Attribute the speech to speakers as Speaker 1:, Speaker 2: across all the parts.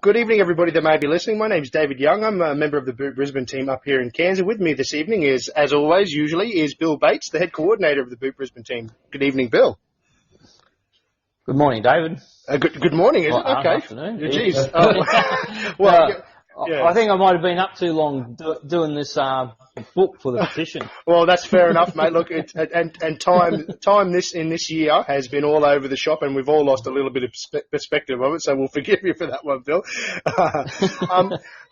Speaker 1: Good evening, everybody that may be listening. My name's David Young. I'm a member of the Boot Brisbane team up here in Cairns. With me this evening is, as always, is Bill Bates, the head coordinator of the Boot Brisbane team. Good evening, Bill.
Speaker 2: Good morning, David.
Speaker 1: Good morning, is it? Okay.
Speaker 2: Afternoon.
Speaker 1: Jeez. Well, yeah.
Speaker 2: I think I might have been up too long doing this book for the petition.
Speaker 1: Well, that's fair enough, mate. Look, time this year has been all over the shop, and we've all lost a little bit of perspective of it. So we'll forgive you for that one, Bill.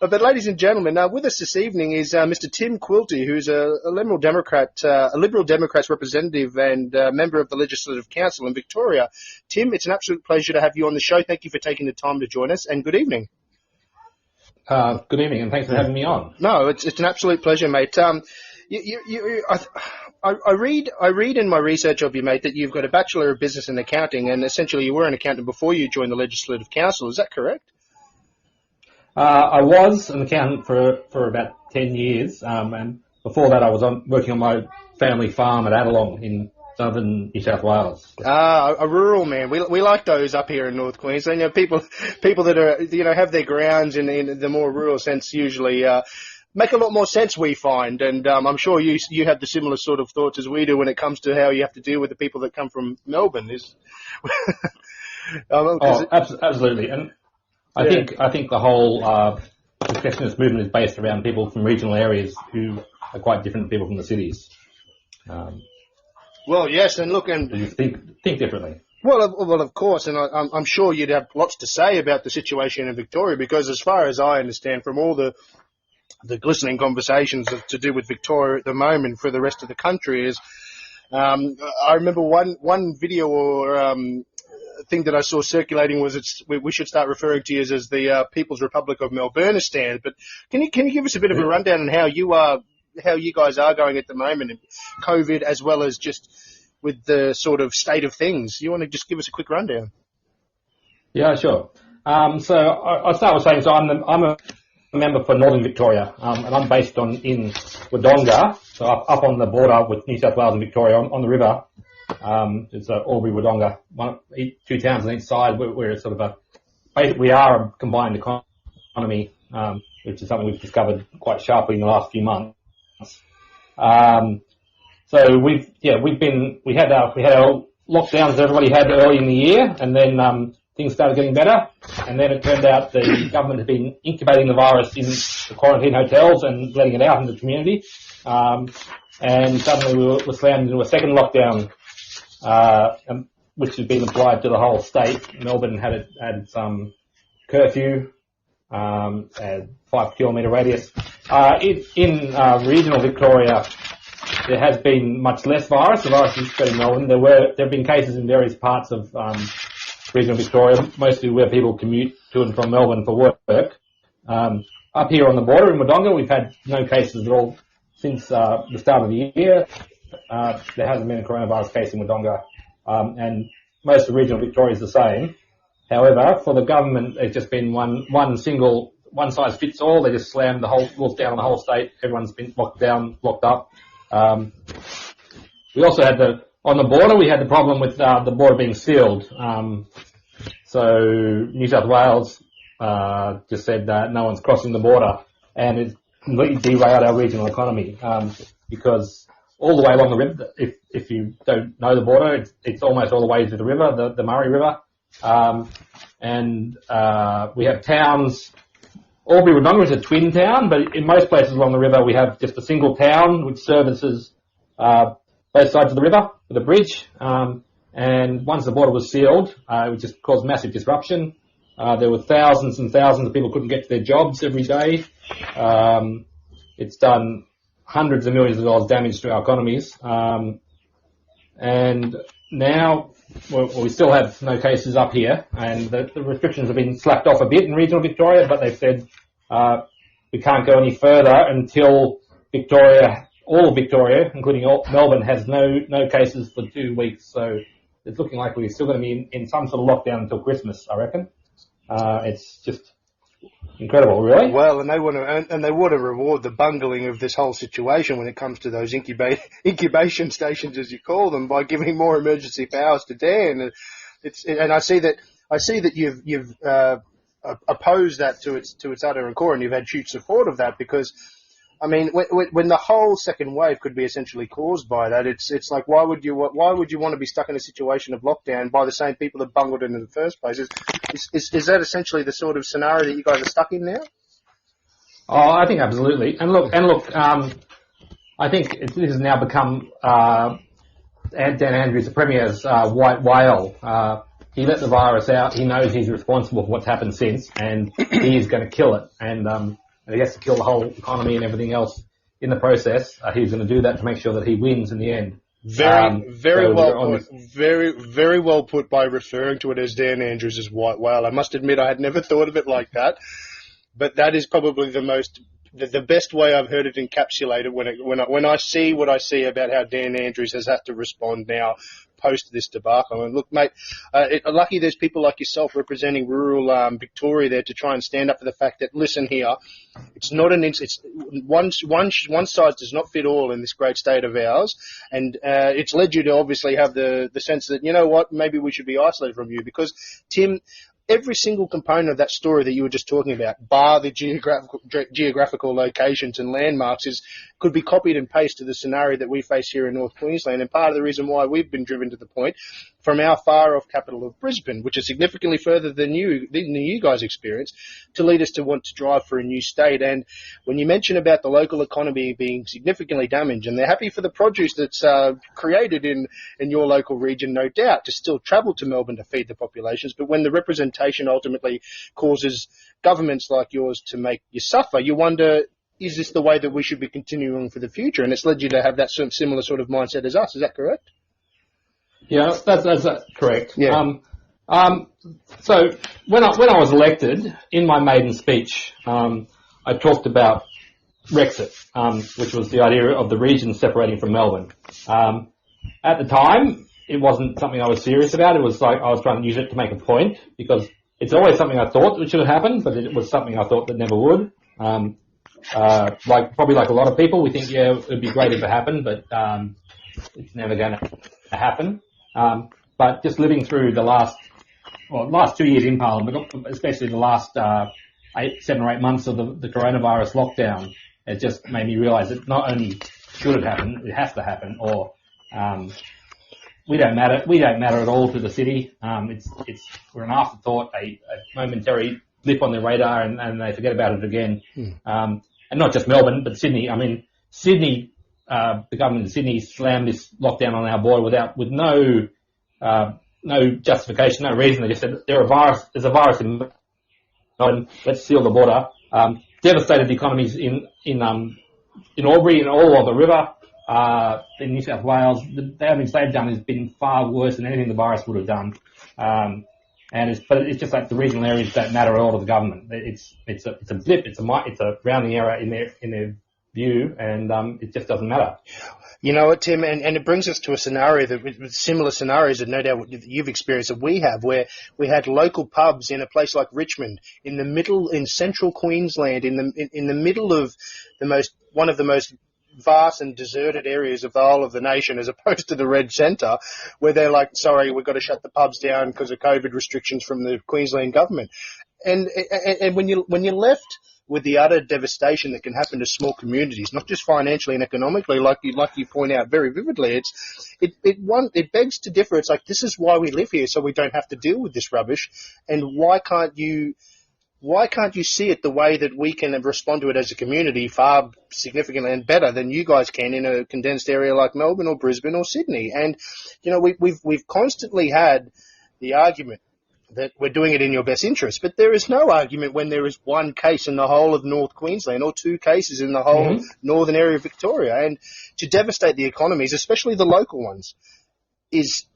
Speaker 1: But ladies and gentlemen, with us this evening is Mr. Tim Quilty, who's a Liberal Democrats representative and member of the Legislative Council in Victoria. Tim, it's an absolute pleasure to have you on the show. Thank you for taking the time to join us, and good evening.
Speaker 3: Good evening, and thanks for having me on.
Speaker 1: No, it's an absolute pleasure, mate. I read in my research of you, mate, that you've got a Bachelor of Business and Accounting, and essentially you were an accountant before you joined the Legislative Council. Is that correct?
Speaker 3: I was an accountant for about 10 years, and before that I was working on my family farm at Adelong in southern New South Wales.
Speaker 1: A rural man. We like those up here in North Queensland. You know, people that are, have their grounds in the more rural sense usually make a lot more sense, we find. And I'm sure you have the similar sort of thoughts as we do when it comes to how you have to deal with the people that come from Melbourne.
Speaker 3: Absolutely. And I think the whole protectionist movement is based around people from regional areas who are quite different to people from the cities.
Speaker 1: Well, yes, and look, and
Speaker 3: you think differently.
Speaker 1: Well, of course, and I'm sure you'd have lots to say about the situation in Victoria, because as far as I understand from all the glistening conversations to do with Victoria at the moment for the rest of the country is, I remember one video or thing that I saw circulating was we should start referring to you as the People's Republic of Melbournistan. But can you give us a bit of a rundown on how you guys are going at the moment in COVID, as well as just with the sort of state of things? You want to just give us a quick rundown?
Speaker 3: Yeah, sure. So I'll start with saying, so I'm a member for Northern Victoria, and I'm based in Wodonga, so up on the border with New South Wales and Victoria on the river. It's Albury, Wodonga, two towns on each side. We're sort of we are a combined economy, which is something we've discovered quite sharply in the last few months. So we had our lockdowns that everybody had early in the year, and then things started getting better, and then it turned out the government had been incubating the virus in the quarantine hotels and letting it out in the community, and suddenly we were slammed into a second lockdown, which has been applied to the whole state. Melbourne had some curfew, a 5-kilometre radius. In regional Victoria, there has been much less virus. The virus is spread in Melbourne. There have been cases in various parts of regional Victoria, mostly where people commute to and from Melbourne for work. Up here on the border in Wodonga, we've had no cases at all since the start of the year. There hasn't been a coronavirus case in Wodonga, and most of regional Victoria is the same. However, for the government, it's just been one size fits all. They just slammed the whole rules down on the whole state. Everyone's been locked up. We also had on the border, we had the problem with the border being sealed. So New South Wales just said that no one's crossing the border, and it completely derailed our regional economy, because all the way along the river, if you don't know the border, it's almost all the way to the river, the Murray River. And we have towns. Albury Wodonga is a twin town, but in most places along the river we have just a single town which services both sides of the river with a bridge. And once the border was sealed, it just caused massive disruption. There were thousands and thousands of people couldn't get to their jobs every day. It's done hundreds of millions of dollars damage to our economies. And now we still have no cases up here, and the restrictions have been slapped off a bit in regional Victoria, but they've said we can't go any further until all of Victoria, including Melbourne, has no cases for 2 weeks. So it's looking like we're still going to be in some sort of lockdown until Christmas, I reckon. It's just incredible, really.
Speaker 1: Well, and they want to reward the bungling of this whole situation when it comes to those incubation stations, as you call them, by giving more emergency powers to Dan. And I see that you've oppose that to its utter and core, and you've had huge support of that because, I mean, when the whole second wave could be essentially caused by that, it's like why would you want to be stuck in a situation of lockdown by the same people that bungled it in the first place? Is that essentially the sort of scenario that you guys are stuck in now?
Speaker 3: Oh, I think absolutely. And look. I think this has now become Dan Andrews, the Premier's white whale. He let the virus out. He knows he's responsible for what's happened since, and he is going to kill it. And he has to kill the whole economy and everything else in the process. He's going to do that to make sure that he wins in the end.
Speaker 1: Very well put by referring to it as Dan Andrews' white whale. I must admit I had never thought of it like that, but that is probably the best way I've heard it encapsulated when I see what I see about how Dan Andrews has had to respond now post this debacle. And look, mate, lucky there's people like yourself representing rural Victoria there to try and stand up for the fact that, listen here, it's not it's one size does not fit all in this great state of ours, and it's led you to obviously have the sense that, you know what, maybe we should be isolated from you because, Tim, every single component of that story that you were just talking about, bar the geographical locations and landmarks, could be copied and pasted to the scenario that we face here in North Queensland. And part of the reason why we've been driven to the point from our far-off capital of Brisbane, which is significantly further than you guys experienced, to lead us to want to drive for a new state. And when you mention about the local economy being significantly damaged, and they're happy for the produce that's created in your local region, no doubt, to still travel to Melbourne to feed the populations, but when the representation ultimately causes governments like yours to make you suffer, you wonder, is this the way that we should be continuing for the future? And it's led you to have that similar sort of mindset as us. Is that correct?
Speaker 3: Yeah, that's correct.
Speaker 1: Yeah.
Speaker 3: So when I was elected, in my maiden speech, I talked about Brexit, which was the idea of the region separating from Melbourne. At the time, it wasn't something I was serious about. It was like I was trying to use it to make a point because it's always something I thought that should have happened, but it was something I thought that never would. Probably like a lot of people, we think, yeah, it would be great if it happened, but it's never going to happen. But just living through the last 2 years in Parliament, but especially the last 7 or 8 months of the coronavirus lockdown, it just made me realise that not only should it happen, it has to happen, or we don't matter. We don't matter at all to the city. We're an afterthought, a momentary blip on the radar, and they forget about it again. And not just Melbourne, but Sydney. I mean, Sydney, the government of Sydney slammed this lockdown on our boy with no justification, no reason. They just said there's a virus in Melbourne. Let's seal the border. Devastated the economies in Albury and all along the river. In New South Wales, the damage they've done has been far worse than anything the virus would have done. But it's just like the regional areas don't matter at all to the government. It's a blip. It's a rounding error in their view, and it just doesn't matter.
Speaker 1: You know what, Tim, and it brings us to a scenario with similar scenarios that no doubt you've experienced that we have, where we had local pubs in a place like Richmond, in central Queensland, in the middle of one of the most vast and deserted areas of the whole of the nation, as opposed to the red centre, where they're like, sorry, we've got to shut the pubs down because of COVID restrictions from the Queensland government. And when you're left with the utter devastation that can happen to small communities, not just financially and economically, like you point out very vividly, it begs to differ. It's like, this is why we live here, so we don't have to deal with this rubbish. And why can't you see it the way that we can respond to it as a community far significantly and better than you guys can in a condensed area like Melbourne or Brisbane or Sydney? And, you know, we've constantly had the argument that we're doing it in your best interest, but there is no argument when there is one case in the whole of North Queensland or 2 cases in the whole northern area of Victoria. And to devastate the economies, especially the local ones, is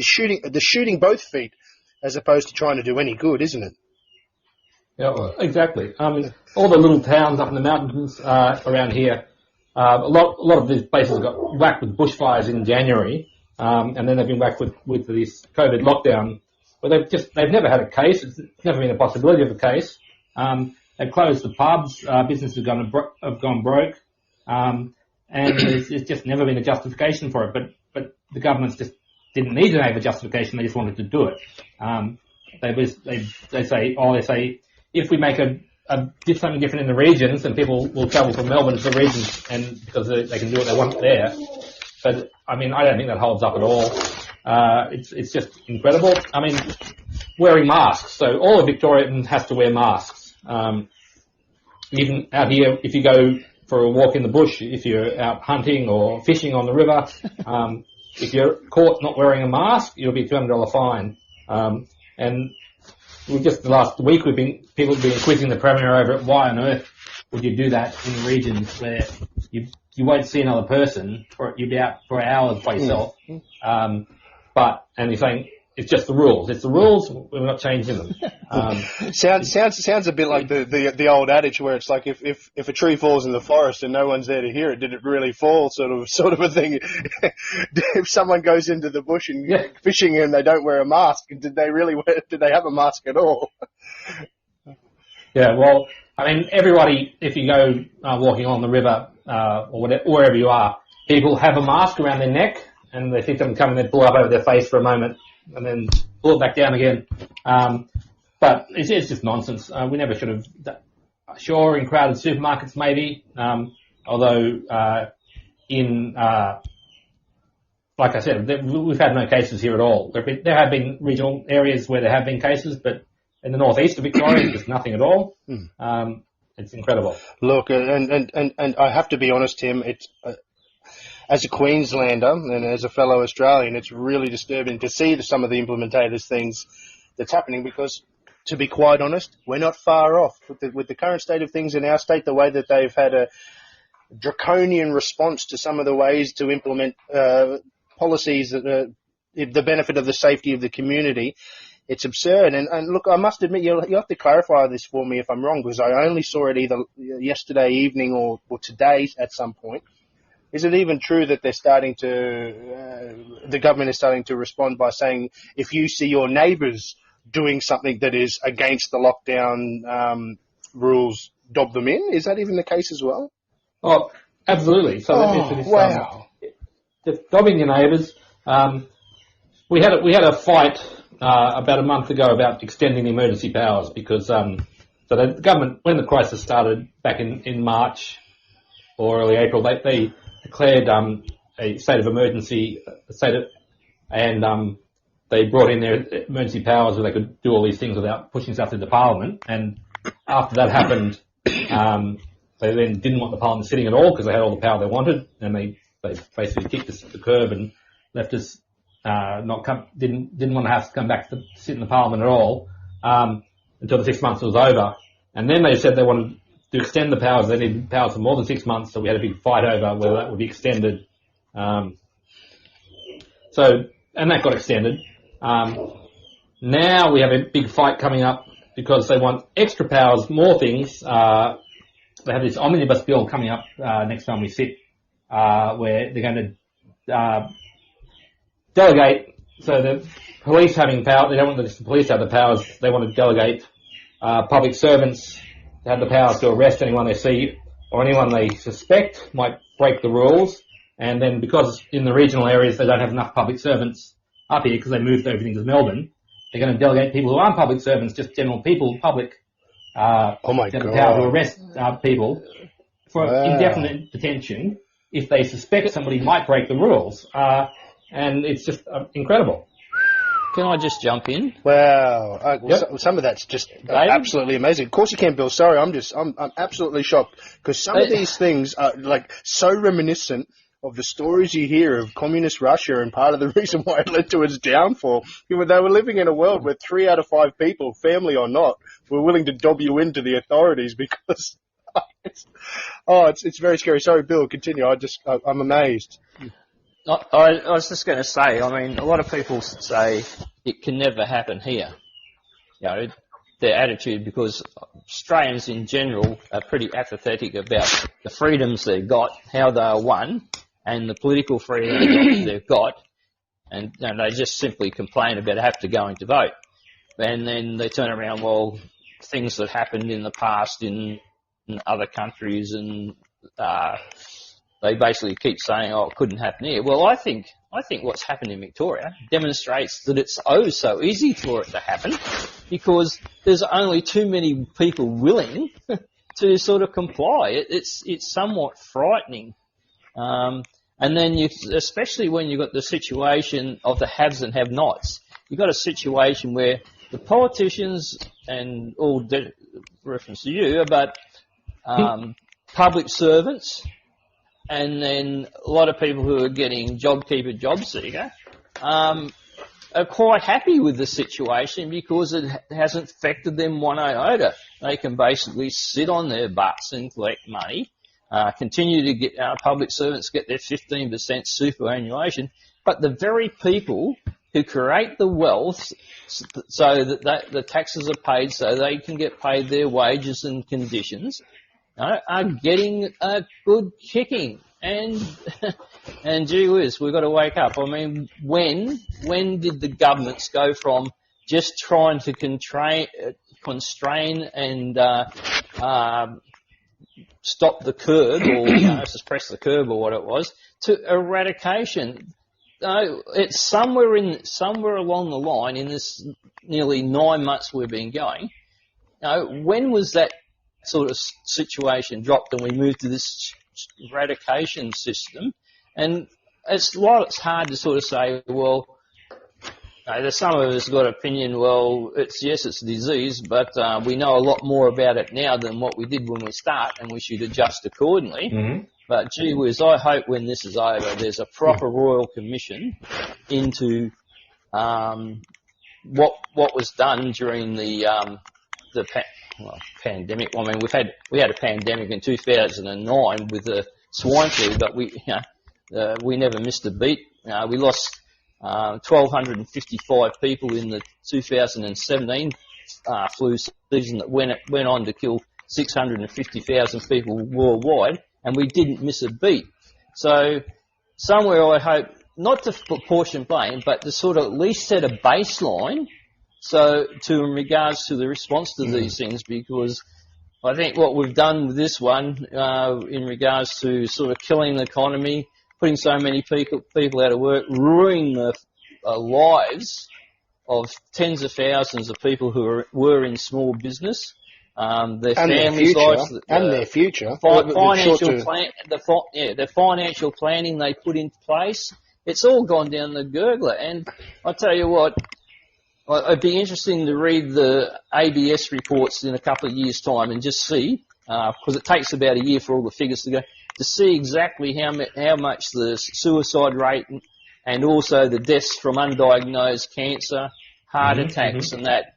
Speaker 1: shooting both feet as opposed to trying to do any good, isn't it?
Speaker 3: Yeah, well, exactly. All the little towns up in the mountains around here, a lot of these places got whacked with bushfires in January, and then they've been whacked with this COVID lockdown. But they've never had a case. It's never been a possibility of a case. They've closed the pubs. Businesses have gone broke, and there's just never been a justification for it. But the governments just didn't need to have a justification. They just wanted to do it. They say if we make something different in the regions, then people will travel from Melbourne to the regions, and because they can do what they want there. But I mean, I don't think that holds up at all. It's just incredible. I mean, wearing masks. So all of Victoria has to wear masks. Even out here, if you go for a walk in the bush, if you're out hunting or fishing on the river, if you're caught not wearing a mask, you'll be $200 fine. And just the last week, people have been quizzing the Premier over it. Why on earth would you do that in regions where you won't see another person, or you'll be out for hours by yourself? And he's saying it's just the rules. It's the rules. We're not changing them.
Speaker 1: Sounds a bit like the old adage where it's like if a tree falls in the forest and no one's there to hear it, did it really fall? Sort of a thing. If someone goes into the bush and fishing and they don't wear a mask, did they have a mask at all?
Speaker 3: Yeah. Well, I mean, everybody, if you go walking on the river or wherever you are, people have a mask around their neck, and they think them coming, they pull it up over their face for a moment, and then pull it back down again. But it's just nonsense. We never should have. Sure, in crowded supermarkets maybe, although like I said, we've had no cases here at all. There have been regional areas where there have been cases, but in the northeast of Victoria, there's nothing at all. It's incredible.
Speaker 1: Look, and I have to be honest, Tim, it's as a Queenslander and as a fellow Australian, it's really disturbing to see some of the implementators' things that's happening, because, to be quite honest, we're not far off with the current state of things in our state, the way that they've had a draconian response to some of the ways to implement policies that the benefit of the safety of the community. It's absurd. And look, I must admit, you have to clarify this for me if I'm wrong, because I only saw it either yesterday evening or today at some point. Is it even true that they're starting to, the government is starting to respond by saying, if you see your neighbours doing something that is against the lockdown rules, dob them in? Is that even the case as well?
Speaker 3: Oh, absolutely. So
Speaker 1: wow.
Speaker 3: Dobbing your neighbours. We had a fight about a month ago about extending the emergency powers, because so the government, when the crisis started back in March or early April, they declared a state of emergency, and they brought in their emergency powers so they could do all these things without pushing stuff into Parliament. And after that happened, they then didn't want the Parliament sitting at all, because they had all the power they wanted, and they basically kicked us to the curb and left us didn't want to have to come back to sit in the Parliament at all until the 6 months was over. And then they said they wanted to extend the powers. They needed powers for more than 6 months, so we had a big fight over whether that would be extended. And that got extended. Now we have a big fight coming up because they want extra powers, more things. They have this omnibus bill coming up next time we sit, where they're going to delegate. So the police having power, they don't want the police to have the powers. They want to delegate public servants to have the powers to arrest anyone they see or anyone they suspect might break the rules. And then because in the regional areas they don't have enough public servants up here because they moved everything to Melbourne, they're going to delegate people who aren't public servants, just general people, public,
Speaker 1: oh my
Speaker 3: to have
Speaker 1: God.
Speaker 3: the power to arrest people for indefinite detention if they suspect somebody might break the rules. And it's just incredible.
Speaker 2: Can I just jump in?
Speaker 1: Wow.
Speaker 3: Yep.
Speaker 1: Some of that's just absolutely amazing. Of course you can, Bill. Sorry, I'm absolutely shocked, because some of these things are like so reminiscent of the stories you hear of communist Russia, and part of the reason why it led to its downfall. They were living in a world where 3 out of 5 people, family or not, were willing to dob you into the authorities because it's very scary. Sorry, Bill, continue. I'm amazed.
Speaker 2: I was just going to say, I mean, a lot of people say it can never happen here. You know, their attitude, because Australians in general are pretty apathetic about the freedoms they've got, how they are won, and the political freedoms they've got, and they just simply complain about having to going to vote. And then they turn around, well, things that happened in the past in other countries, and they basically keep saying, oh, it couldn't happen here. Well, I think what's happened in Victoria demonstrates that it's oh so easy for it to happen because there's only too many people willing to sort of comply. It's somewhat frightening. And then especially when you've got the situation of the haves and have-nots, you've got a situation where the politicians and all reference to you, but public servants, and then a lot of people who are getting JobKeeper, JobSeeker, are quite happy with the situation because it hasn't affected them one iota. They can basically sit on their butts and collect money, continue to get public servants get their 15% superannuation, but the very people who create the wealth so that the taxes are paid so they can get paid their wages and conditions, are getting a good kicking. And gee whiz, we've got to wake up. I mean, when did the governments go from just trying to constrain and stop the curb or suppress the curb or what it was to eradication? It's somewhere along the line in this nearly 9 months we've been going. When was that sort of situation dropped and we moved to this eradication system? And it's hard to sort of say, well, there's some of us got opinion, well, it's a disease, but we know a lot more about it now than what we did when we start, and we should adjust accordingly. Mm-hmm. But gee whiz, I hope when this is over, there's a proper royal commission into what was done during the pandemic. I mean, we had a pandemic in 2009 with the swine flu, but we never missed a beat. We lost 1,255 people in the 2017 flu season that went on to kill 650,000 people worldwide, and we didn't miss a beat. So somewhere I hope, not to portion blame, but to sort of at least set a baseline in regards to the response to these things, because I think what we've done with this one in regards to sort of killing the economy, putting so many people out of work, ruining the lives of tens of thousands of people who were in small business, their families' lives,
Speaker 1: and their future,
Speaker 2: the financial planning they put into place, it's all gone down the gurgler. And I tell you what, it'd be interesting to read the ABS reports in a couple of years' time and just see, because it takes about a year for all the figures to go, to see exactly how much the suicide rate and also the deaths from undiagnosed cancer, heart attacks and that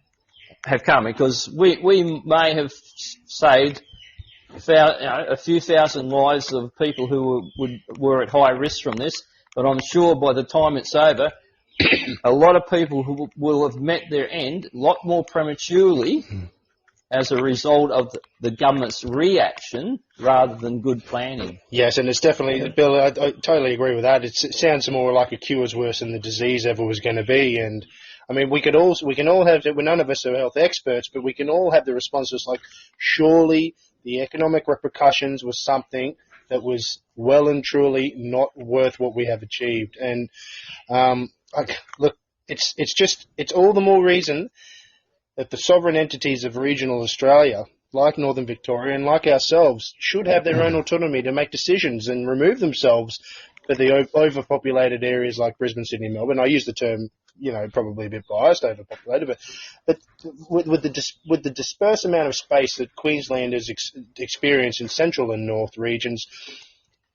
Speaker 2: have come. Because we may have saved a few thousand lives of people who were at high risk from this, but I'm sure by the time it's over, a lot of people who will have met their end a lot more prematurely as a result of the government's reaction rather than good planning.
Speaker 1: Yes, and it's definitely, Bill, I totally agree with that. It sounds more like a cure's worse than the disease ever was going to be. And I mean, we can all have, none of us are health experts, but we can all have the responses like, surely the economic repercussions was something that was well and truly not worth what we have achieved. And look, it's all the more reason that the sovereign entities of regional Australia, like Northern Victoria and like ourselves, should have their own autonomy to make decisions and remove themselves for the overpopulated areas like Brisbane, Sydney, Melbourne. I use the term, probably a bit biased, overpopulated, but with the dispersed amount of space that Queenslanders experience in central and north regions,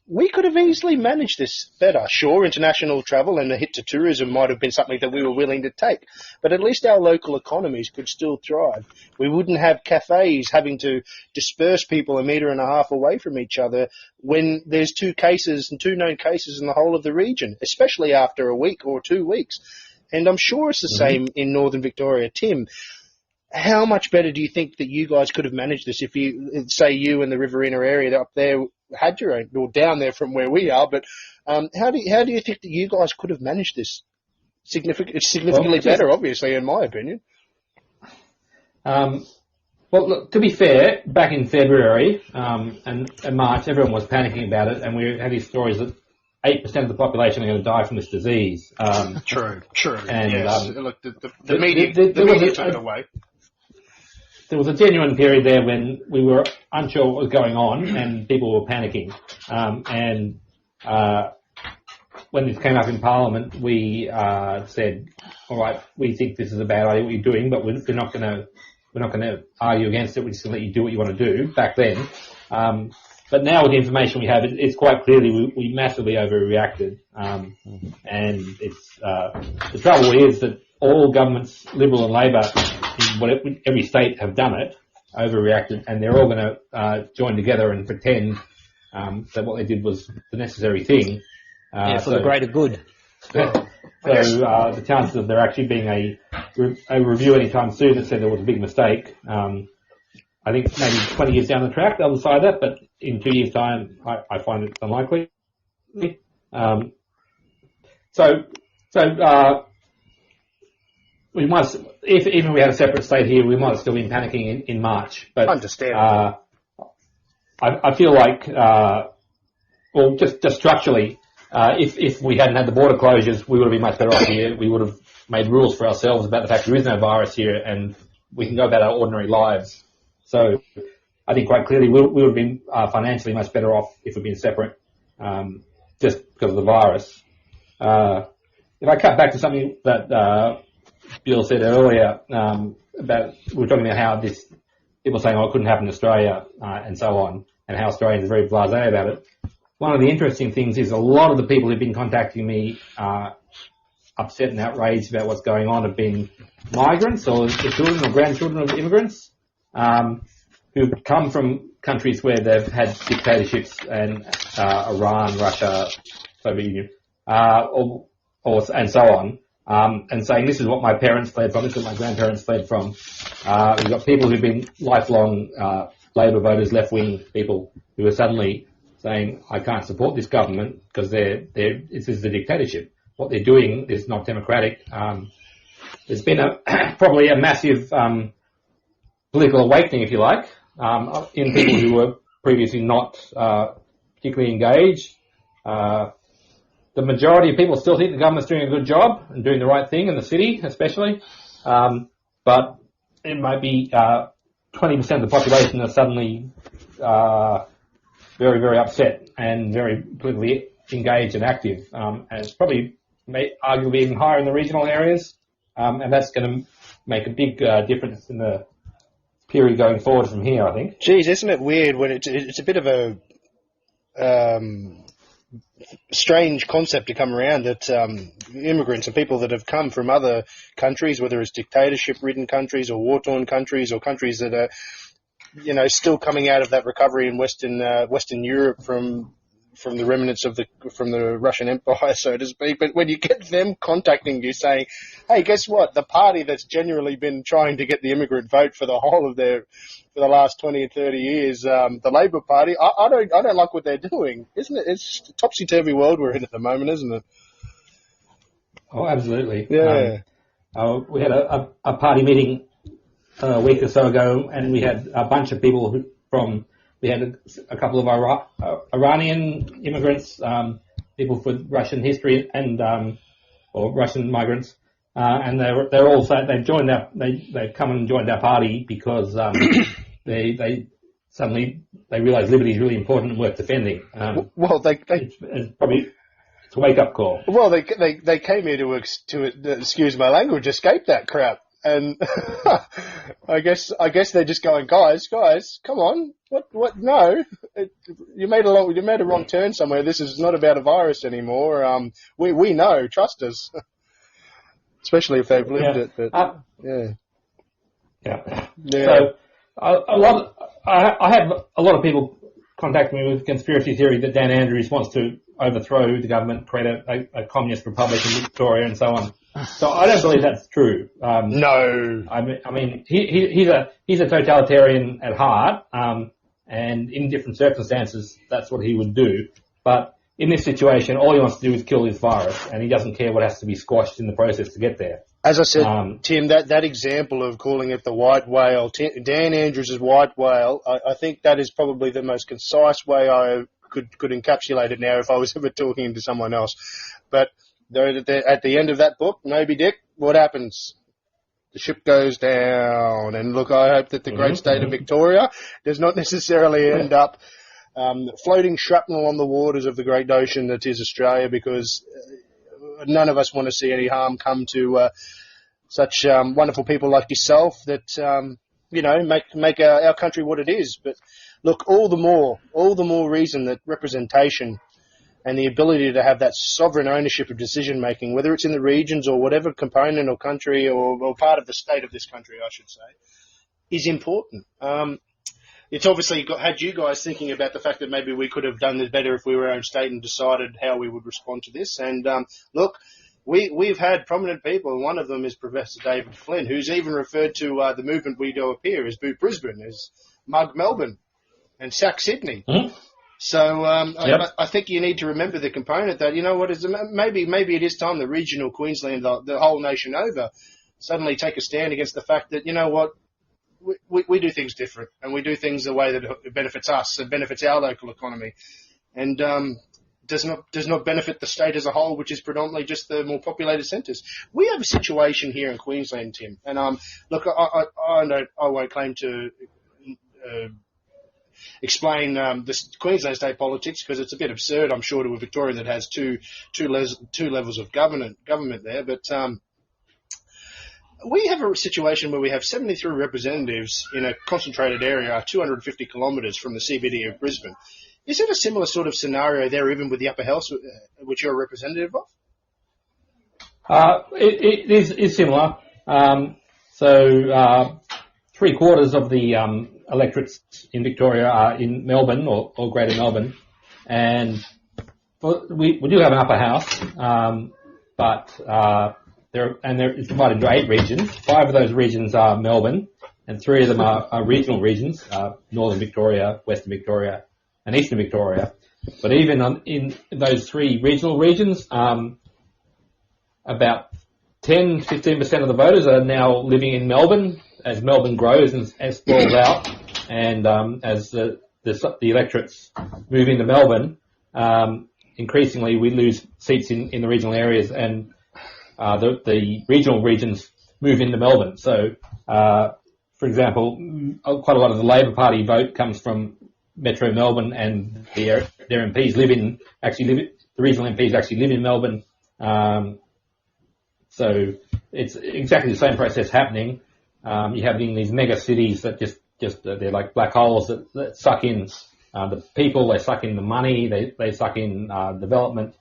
Speaker 1: we could have easily managed this better. Sure, international travel and a hit to tourism might have been something that we were willing to take, but at least our local economies could still thrive. We wouldn't have cafes having to disperse people 1.5 meters away from each other when there's 2 known cases in the whole of the region, especially after a week or 2 weeks. And I'm sure it's the same in Northern Victoria. Tim, how much better do you think that you guys could have managed this if you, say you and the Riverina area up there had your own, or down there from where we are, but how do you think that you guys could have managed this significantly better, obviously, in my opinion?
Speaker 3: Well, Well, look, to be fair, back in February and March, everyone was panicking about it, and we had these stories that 8% of the population are going to die from this disease.
Speaker 1: True.
Speaker 3: And,
Speaker 1: yes. Look, the media took it away.
Speaker 3: There was a genuine period there when we were unsure what was going on and people were panicking. When this came up in Parliament, we said, "All right, we think this is a bad idea what you're doing, but we're not going to argue against it. We're just going to let you do what you want to do." Back then, but now with the information we have, it's quite clearly we massively overreacted. And it's the trouble is that all governments, Liberal and Labor, in every state have done it, overreacted, and they're all going to join together and pretend that what they did was the necessary thing.
Speaker 2: For the greater good.
Speaker 3: So the chances of there actually being a review anytime soon that said there was a big mistake, I think maybe 20 years down the track they'll decide that, but in 2 years' time I find it unlikely. We must, if even we had a separate state here, we might still be panicking in March. But
Speaker 1: understand.
Speaker 3: I feel like, well, just structurally, if we hadn't had the border closures, we would have been much better off here. We would have made rules for ourselves about the fact there is no virus here, and we can go about our ordinary lives. So I think quite clearly we would have been financially much better off if we'd been separate, just because of the virus. If I cut back to something that Bill said earlier about, we were talking about how this, people saying, oh, it couldn't happen in Australia, and so on, and how Australians are very blasé about it. One of the interesting things is a lot of the people who've been contacting me upset and outraged about what's going on have been migrants or the children or grandchildren of immigrants who've come from countries where they've had dictatorships and Iran, Russia, Soviet Union, and so on. And saying this is what my parents fled from, this is what my grandparents fled from. We've got people who've been lifelong Labor voters, left-wing people who are suddenly saying, I can't support this government because this is a dictatorship. What they're doing is not democratic. There's been probably a massive political awakening, if you like, in people who were previously not particularly engaged. The majority of people still think the government's doing a good job and doing the right thing in the city, especially. But it might be 20% of the population are suddenly very, very upset and very politically engaged and active. And it's probably arguably even higher in the regional areas. And that's going to make a big difference in the period going forward from here, I think.
Speaker 1: Geez, isn't it weird when it's a bit of a strange concept to come around that immigrants and people that have come from other countries, whether it's dictatorship-ridden countries or war-torn countries or countries that are, still coming out of that recovery in Western Europe from the remnants from the Russian Empire, so to speak. But when you get them contacting you saying, "Hey, guess what? The party that's generally been trying to get the immigrant vote for the whole of for the last 20 and 30 years, the Labor Party, I don't like what they're doing, isn't it? It's a topsy-turvy world we're in at the moment, isn't it?"
Speaker 3: Oh, absolutely.
Speaker 1: Yeah.
Speaker 3: We had a party meeting a week or so ago, and we had a bunch of people we had a couple of Iranian immigrants, people with Russian history and or Russian migrants, and they're all they've come and joined our party because they suddenly realise liberty is really important and worth defending. It's probably a wake up call.
Speaker 1: Well, they came here to excuse my language, escape that crap. And I guess they're just going, guys, come on, what? No, you made a wrong turn somewhere. This is not about a virus anymore. We know, trust us. Especially if they've lived it. But
Speaker 3: yeah. So I have a lot of people contacting me with conspiracy theory that Dan Andrews wants to overthrow the government, create a communist republic in Victoria, and so on. So I don't believe that's true.
Speaker 1: No.
Speaker 3: I mean, he's a totalitarian at heart, and in different circumstances, that's what he would do. But in this situation, all he wants to do is kill this virus, and he doesn't care what has to be squashed in the process to get there.
Speaker 1: As I said, Tim, that example of calling it the white whale, Dan Andrews' white whale, I think that is probably the most concise way I could encapsulate it now if I was ever talking to someone else. But at the end of that book, Moby Dick, what happens? The ship goes down. And look, I hope that the great state of Victoria does not necessarily end up floating shrapnel on the waters of the great ocean that is Australia, because none of us want to see any harm come to such wonderful people like yourself that make our country what it is. But look, all the more reason that representation and the ability to have that sovereign ownership of decision making, whether it's in the regions or whatever component or country or part of the state of this country, I should say, is important. It's obviously had you guys thinking about the fact that maybe we could have done this better if we were our own state and decided how we would respond to this. And look, we've had prominent people, and one of them is Professor David Flynn, who's even referred to the movement we do up here as Boot Brisbane, as Mug Melbourne, and Sack Sydney. So I think you need to remember the component that, maybe it is time the regional Queensland, the whole nation over, suddenly take a stand against the fact that, we do things different, and we do things the way that it benefits us, it benefits our local economy, and does not benefit the state as a whole, which is predominantly just the more populated centres. We have a situation here in Queensland, Tim, and look, I won't claim to explain the Queensland state politics, because it's a bit absurd, I'm sure, to a Victorian that has two levels of government there, but we have a situation where we have 73 representatives in a concentrated area 250 kilometres from the CBD of Brisbane. Is it a similar sort of scenario there, even with the upper house, which you're a representative of?
Speaker 3: It is similar. So 3/4 of the electorates in Victoria are in Melbourne or Greater Melbourne, and we do have an upper house, but it's divided into 8 regions. 5 of those regions are Melbourne, and 3 of them are regional regions, Northern Victoria, Western Victoria, and Eastern Victoria. But even in those 3 regional regions, about 10-15% of the voters are now living in Melbourne, as Melbourne grows and sprawls out, and as the electorates move into Melbourne, increasingly we lose seats in the regional areas, and the regional regions move into Melbourne. So, for example, quite a lot of the Labor Party vote comes from Metro Melbourne, and their MPs the regional MPs actually live in Melbourne. So it's exactly the same process happening. You have these mega cities that just they're like black holes that suck in the people, they suck in the money, they suck in development,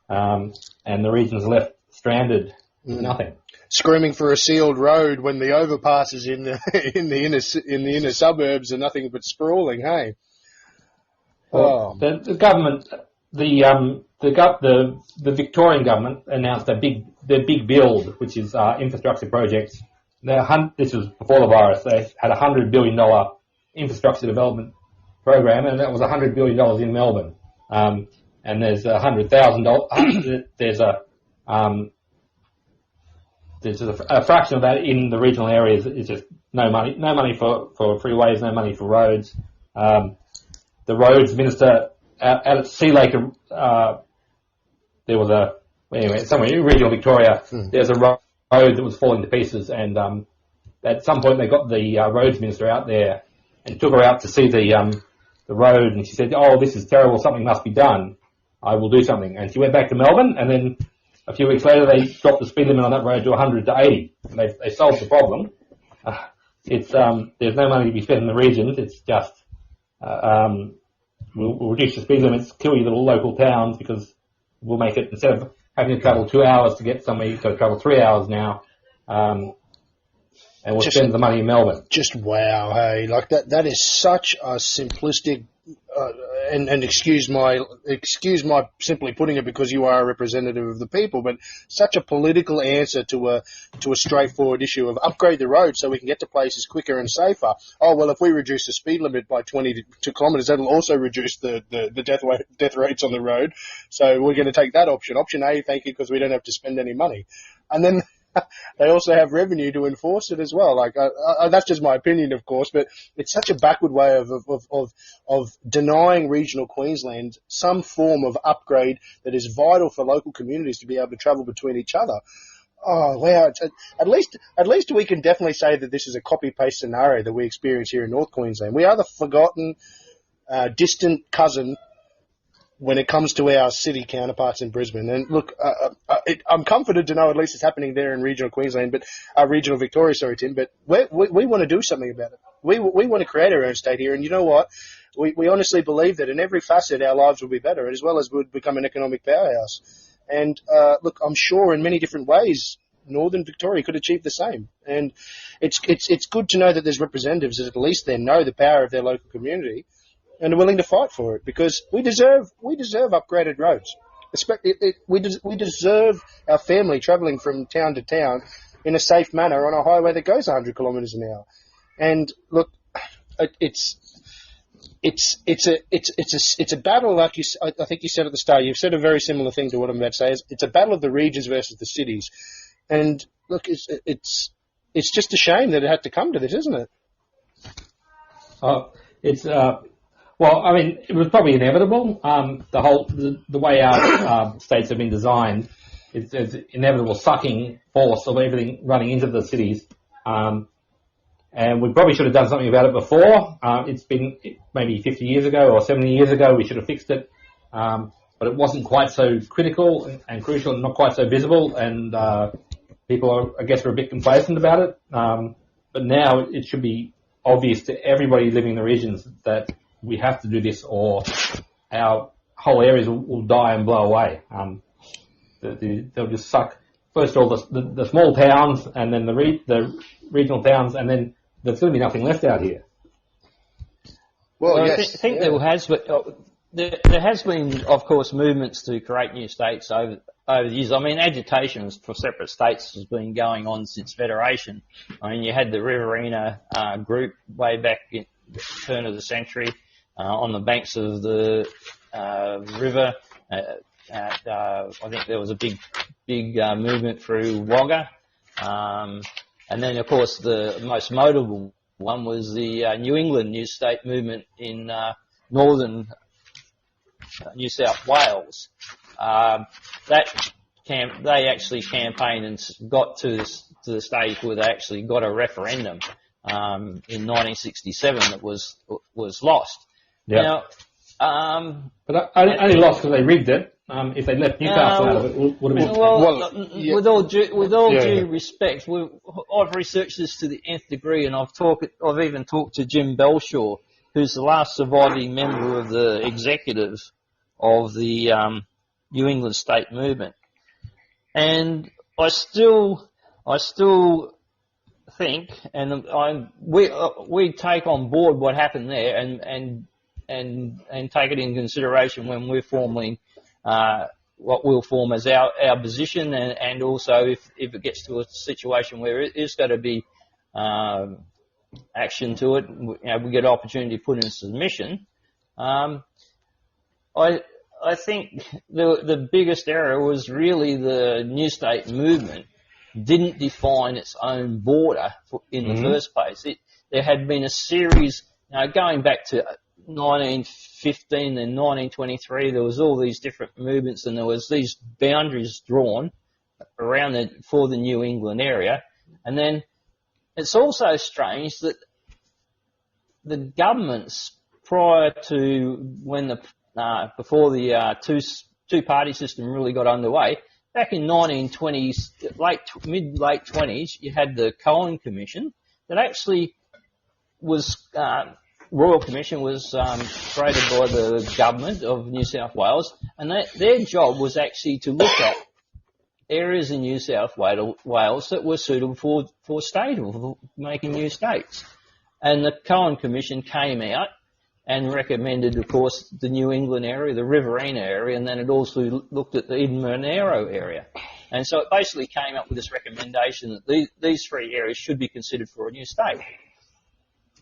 Speaker 3: and the regions are left stranded with nothing.
Speaker 1: Screaming for a sealed road when the overpasses in the inner suburbs are nothing but sprawling. Hey,
Speaker 3: well, the government, the Victorian government announced their big build, which is infrastructure projects. This was before the virus. They had a $100 billion infrastructure development program, and that was $100 billion in Melbourne. And there's $100,000. There's a fraction of that in the regional areas. It's just no money for freeways, no money for roads. The roads minister out at Sea Lake, there was somewhere in regional Victoria, there's a road that was falling to pieces, and at some point they got the roads minister out there and took her out to see the road, and she said, "Oh, this is terrible, something must be done. I will do something." And she went back to Melbourne, and then a few weeks later they dropped the speed limit on that road to 100 to 80. And they solved the problem. There's no money to be spent in the regions. It's just we'll reduce the speed limits, kill your little local towns, because we'll make it, instead of having to travel 2 hours to get somewhere, you've got to travel 3 hours now. And we'll spend the money in Melbourne.
Speaker 1: Just wow, hey, like that is such a simplistic, and excuse my simply putting it, because you are a representative of the people, but such a political answer to a straightforward issue of upgrade the road so we can get to places quicker and safer. Oh, well, if we reduce the speed limit by 22 kilometres, that'll also reduce the death rates on the road. So we're going to take that option. Option A, thank you, because we don't have to spend any money. And then they also have revenue to enforce it as well. Like that's just my opinion, of course, but it's such a backward way of denying regional Queensland some form of upgrade that is vital for local communities to be able to travel between each other. Oh wow! At least we can definitely say that this is a copy-paste scenario that we experience here in North Queensland. We are the forgotten, distant cousin when it comes to our city counterparts in Brisbane. And look, I'm comforted to know at least it's happening there in regional Queensland, but regional Victoria, sorry, Tim. But we want to do something about it. We want to create our own state here, and you know what? We honestly believe that in every facet our lives will be better, as well as we'll become an economic powerhouse. And look, I'm sure in many different ways, Northern Victoria could achieve the same. And it's good to know that there's representatives that at least they know the power of their local community and are willing to fight for it, because we deserve upgraded roads. We deserve our family travelling from town to town in a safe manner on a highway that goes 100 kilometres an hour. And look, it's a battle, like I think you said at the start. You've said a very similar thing to what I'm about to say. It's a battle of the regions versus the cities, and look, it's just a shame that it had to come to this, isn't it?
Speaker 3: Well, I mean, it was probably inevitable. The way our states have been designed, it's inevitable sucking force of everything running into the cities. And we probably should have done something about it before. It's been maybe 50 years ago or 70 years ago. We should have fixed it. But it wasn't quite so critical and crucial and not quite so visible. And people, I guess, are a bit complacent about it. But now it should be obvious to everybody living in the regions that we have to do this, or our whole areas will die and blow away. They'll just suck, first of all, the small towns, and then the regional towns, and then there's going to be nothing left out here.
Speaker 2: Well, yes, I think there has been, of course, movements to create new states over the years. I mean, agitations for separate states has been going on since Federation. I mean, you had the Riverina group way back in the turn of the century on the banks of the river. I think there was a big movement through Wagga. And then, of course, the most notable one was the New England New State movement in northern New South Wales. They actually campaigned and got to the stage where they actually got a referendum in 1967 that was lost.
Speaker 3: Yeah. Now, but only lost because they rigged it. If they left Newcastle out of it, would have been.
Speaker 2: With all due respect, I've researched this to the nth degree, and I've even talked to Jim Belshaw, who's the last surviving member of the executive of the New England State Movement, and I still think, and we take on board what happened there, and take it in consideration when we're forming what we'll form as our position, and also if it gets to a situation where it is going to be action to it, we get an opportunity to put in submission. I think the biggest error was really the New State Movement didn't define its own border in the first place. There had been a series, going back to 1915 and 1923, there was all these different movements, and there was these boundaries drawn around for the New England area. And then it's also strange that the governments prior to before the two-party system really got underway, back in 1920s, mid-late 20s, you had the Cohen Commission that actually was Royal Commission was created by the government of New South Wales, and their job was actually to look at areas in New South Wales that were suitable for making new states. And the Cohen Commission came out and recommended, of course, the New England area, the Riverina area, and then it also looked at the Eden Monaro area. And so it basically came up with this recommendation that these three areas should be considered for a new state.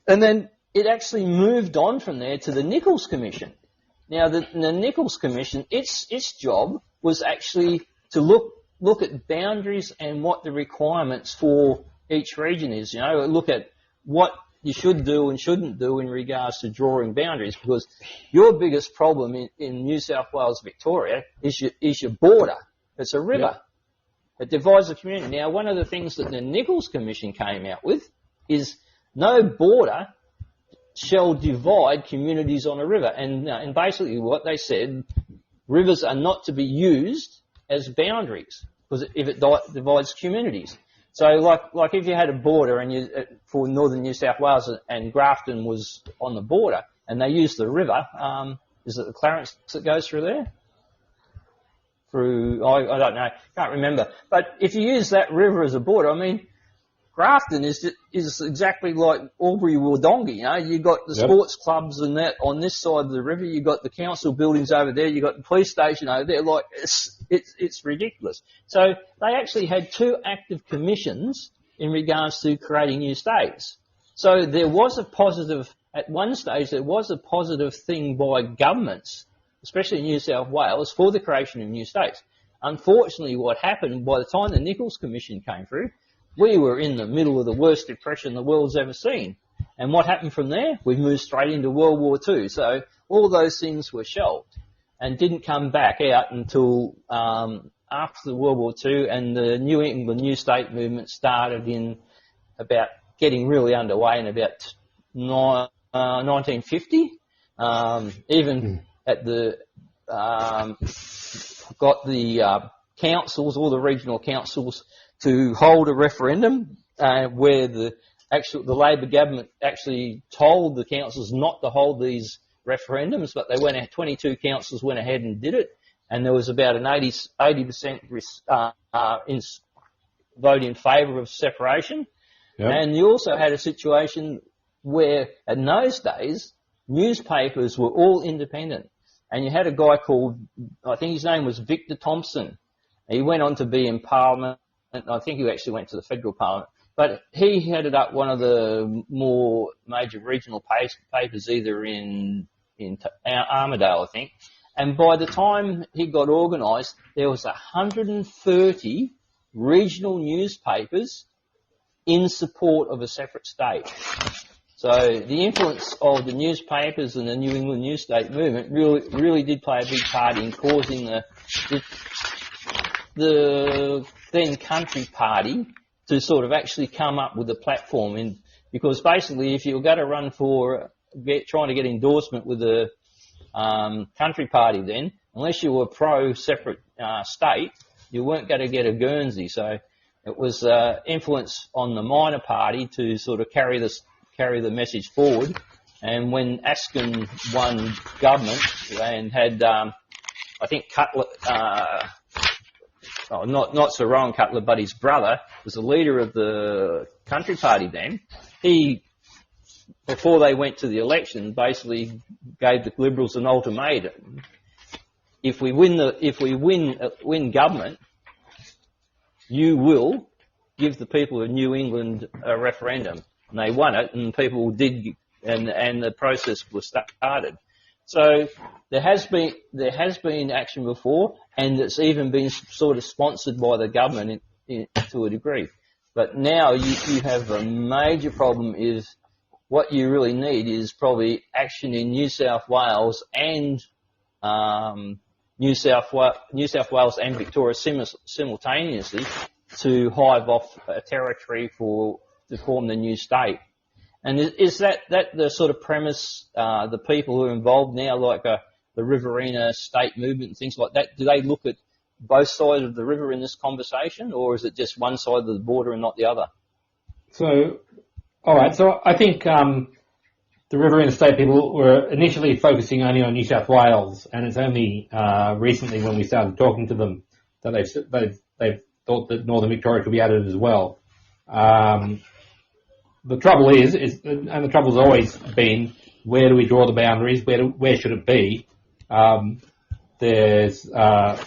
Speaker 2: And then it actually moved on from there to the Nichols Commission. Now, the Nichols Commission, its job was actually to look look at boundaries and what the requirements for each region is. Look at what you should do and shouldn't do in regards to drawing boundaries, because your biggest problem in New South Wales, Victoria, is your border. It's a river. It divides the community. Now, one of the things that the Nichols Commission came out with is no border shall divide communities on a river. And basically what they said, rivers are not to be used as boundaries, because if it divides communities. So like if you had a border and for northern New South Wales and Grafton was on the border and they used the river, is it the Clarence that goes through there? I don't know, can't remember. But if you use that river as a border, I mean, Grafton is exactly like Albury Wodonga. You got the sports clubs and that on this side of the river. You got the council buildings over there. You got the police station over there. Like it's ridiculous. So they actually had 2 active commissions in regards to creating new states. So there was a positive at one stage. There was a positive thing by governments, especially in New South Wales, for the creation of new states. Unfortunately, what happened by the time the Nichols Commission came through, we were in the middle of the worst depression the world's ever seen. And what happened from there? We moved straight into World War II. So all those things were shelved and didn't come back out until after World War II, and the New England New State movement started in about getting really underway in about 1950. Even at the got the councils, all the regional councils, to hold a referendum where the Labor government actually told the councils not to hold these referendums, but they 22 councils went ahead and did it, and there was about an 80% vote in favour of separation. Yep. And you also had a situation where, in those days, newspapers were all independent, and you had a guy called, I think his name was Victor Thompson. He went on to be in Parliament. I think he actually went to the federal parliament, but he headed up one of the more major regional papers, either in Armidale, I think. And by the time he got organised, there was 130 regional newspapers in support of a separate state. So the influence of the newspapers and the New England New State movement really did play a big part in causing the then Country Party to sort of actually come up with a platform. Because basically, if you were going to run for trying to get endorsement with the Country Party then, unless you were pro-separate state, you weren't going to get a Guernsey. So it was influence on the minor party to sort of carry the message forward. And when Askin won government and had, I think Cutler, not Sir Rowan Cutler, but his brother was the leader of the Country Party then. He, before they went to the election, basically gave the Liberals an ultimatum: if we win government, you will give the people of New England a referendum. And they won it, and people did, and the process was started. So there has been action before, and it's even been sort of sponsored by the government to a degree. But now you have a major problem. Is what you really need is probably action in New South Wales and New South Wales and Victoria simultaneously to hive off a territory to form the new state. And is that the sort of premise, the people who are involved now, like the Riverina state movement and things like that, do they look at both sides of the river in this conversation, or is it just one side of the border and not the other?
Speaker 3: So, all right. So I think the Riverina state people were initially focusing only on New South Wales, and it's only recently when we started talking to them that they've thought that Northern Victoria could be added as well. The trouble is, and the trouble's always been, where do we draw the boundaries? Where should it be? There's a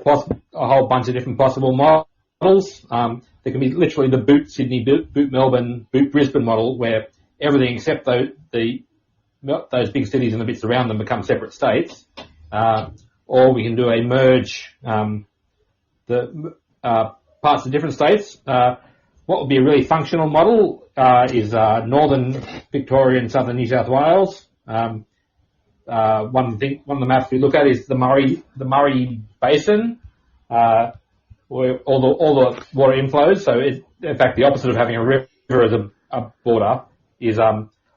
Speaker 3: whole bunch of different possible models. There can be literally the boot Sydney, boot Melbourne, boot Brisbane model, where everything except those big cities and the bits around them become separate states. Or we can do a merge. parts of different states. What would be a really functional model is northern Victoria and southern New South Wales. One of the maps we look at is the Murray Basin, where all the water inflows. So in fact, the opposite of having a river as a border is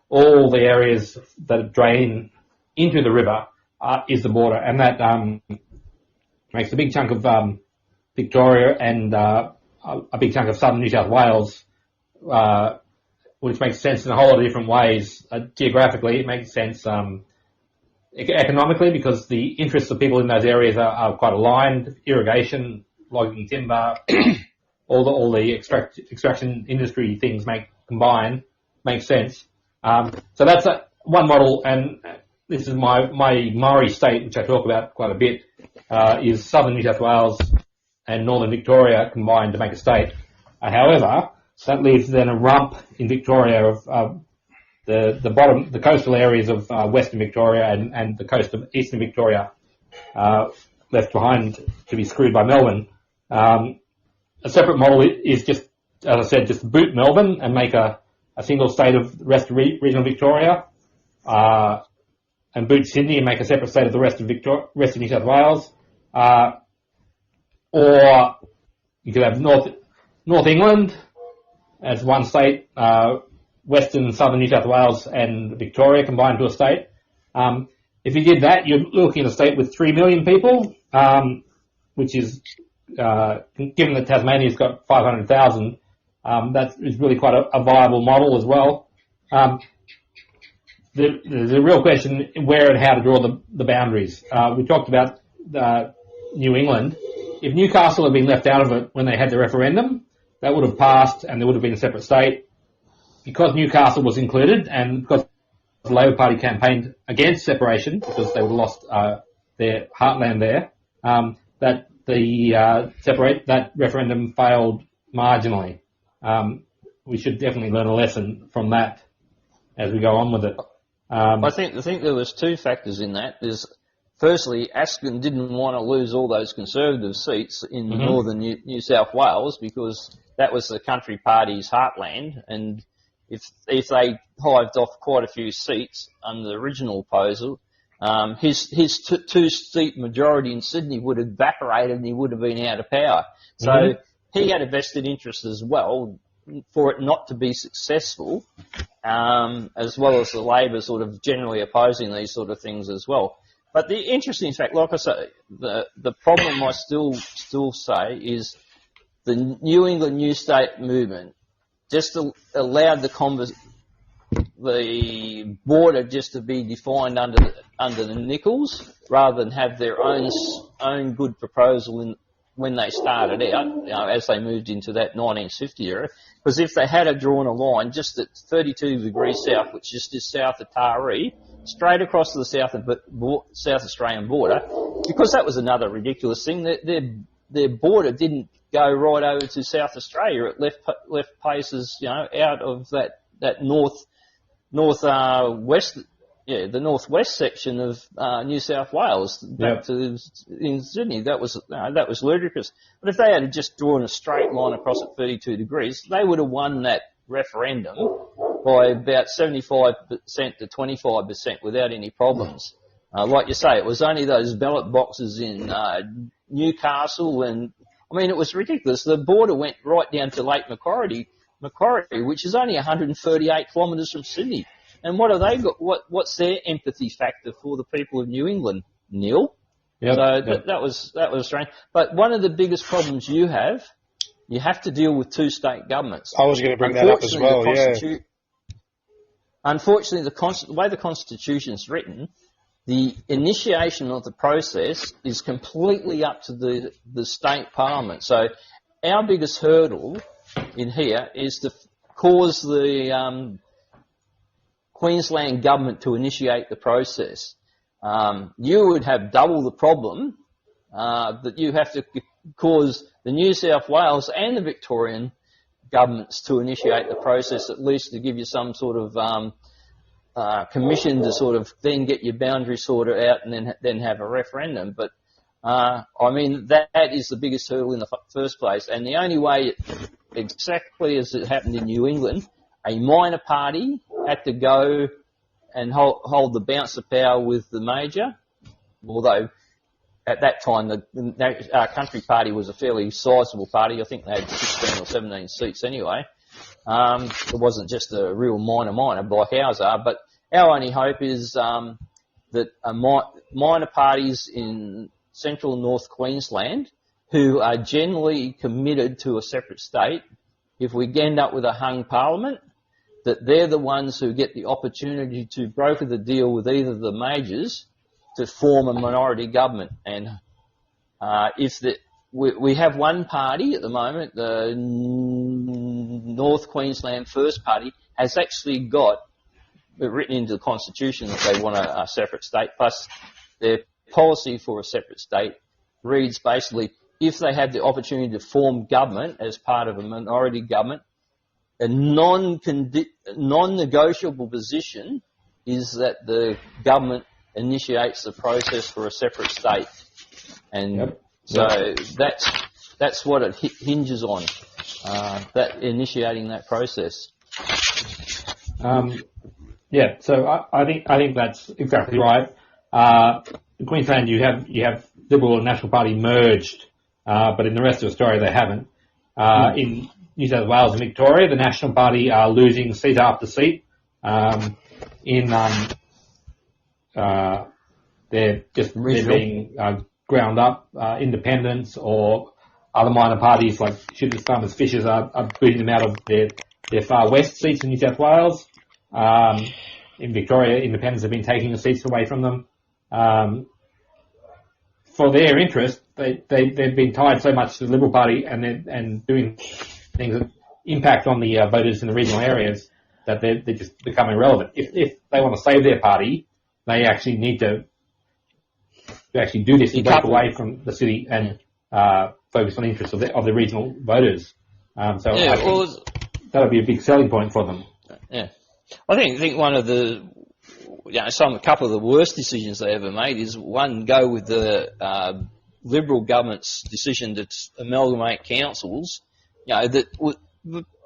Speaker 3: all the areas that drain into the river is the border, and that makes a big chunk of Victoria and a big chunk of southern New South Wales, which makes sense in a whole lot of different ways. Geographically, it makes sense economically because the interests of people in those areas are quite aligned. Irrigation, logging timber, all the extraction industry things make sense. So that's one model, and this is my Murray state, which I talk about quite a bit, is southern New South Wales and northern Victoria combined to make a state. However, that leaves then a rump in Victoria of the coastal areas of western Victoria and the coast of eastern Victoria left behind to be screwed by Melbourne. A separate model is just, as I said, just boot Melbourne and make a single state of the rest of regional Victoria, and boot Sydney and make a separate state of the rest of New South Wales. Or you could have North England as one state, western and southern New South Wales and Victoria combined to a state. If you did that, you're looking at a state with 3 million people, which is, given that Tasmania's got 500,000, that is really quite a viable model as well. There's a real question where and how to draw the boundaries. We talked about New England. If Newcastle had been left out of it when they had the referendum, that would have passed and there would have been a separate state. Because Newcastle was included and because the Labor Party campaigned against separation because they would have lost their heartland there, that referendum failed marginally. We should definitely learn a lesson from that as we go on with it.
Speaker 2: I think there was two factors in that. There's firstly, Askin didn't want to lose all those Conservative seats in northern New South Wales because that was the Country Party's heartland, and if they hived off quite a few seats under the original proposal, his two-seat majority in Sydney would have evaporated and he would have been out of power. So he had a vested interest as well for it not to be successful, as well as the Labor sort of generally opposing these sort of things as well. But the interesting fact, like I say, the problem I still say is the New England New State movement just allowed the border just to be defined under the Nichols rather than have their own good proposal when they started out, as they moved into that 1950 era. Because if they had drawn a line just at 32 degrees south, which is just south of Taree, straight across to the South Australian border, because that was another ridiculous thing, their border didn't go right over to South Australia. It left places, out of that northwest, the northwest section of New South Wales back to in Sydney. That was ludicrous. But if they had just drawn a straight line across at 32 degrees, they would have won that referendum by about 75% to 25% without any problems. Like you say, it was only those ballot boxes in Newcastle, and I mean, it was ridiculous. The border went right down to Lake Macquarie, which is only 138 kilometres from Sydney. And what have they got? What's their empathy factor for the people of New England? Nil. Yep, so that was strange. But one of the biggest problems you have to deal with two state governments.
Speaker 1: I was going to bring that up as well.
Speaker 2: Unfortunately, the way the Constitution's written, the initiation of the process is completely up to the state parliament. So our biggest hurdle in here is to cause the Queensland government to initiate the process. You would have double the problem that you have to cause the New South Wales and the Victorian governments to initiate the process, at least to give you some sort of commission to sort of then get your boundary sorted out and then have a referendum. But I mean, that is the biggest hurdle in the first place. And the only way, exactly as it happened in New England, a minor party had to go and hold the bounce of power with the major, although at that time the Country Party was a fairly sizable party. I think they had 16 or 17 seats anyway. It wasn't just a real minor like ours are, but our only hope is that minor parties in central North Queensland who are generally committed to a separate state, if we end up with a hung parliament, that they're the ones who get the opportunity to broker the deal with either the majors to form a minority government. And we have one party at the moment, the North Queensland First Party, has actually got written into the Constitution that they want a separate state, plus their policy for a separate state reads basically, if they have the opportunity to form government as part of a minority government, a non-negotiable position is that the government initiates the process for a separate state. And that's what it hinges on, that initiating that process.
Speaker 3: So I think that's exactly right. In Queensland, you have Liberal and National Party merged, but in the rest of Australia they haven't. In New South Wales and Victoria, the National Party are losing seat after seat. They're being ground up. Independents or other minor parties like Shooters, Farmers, Fishers are booting them out of their far west seats in New South Wales. In Victoria, independents have been taking the seats away from them. For their interest, they've been tied so much to the Liberal Party and doing things that impact on the voters in the regional areas that they just become irrelevant. If they want to save their party, they actually need to actually do this and break away from the city and focus on the interests of the regional voters. I think that'll be a big selling point for them.
Speaker 2: Yeah, I think one of the a couple of the worst decisions they ever made is one, go with the Liberal government's decision to amalgamate councils, that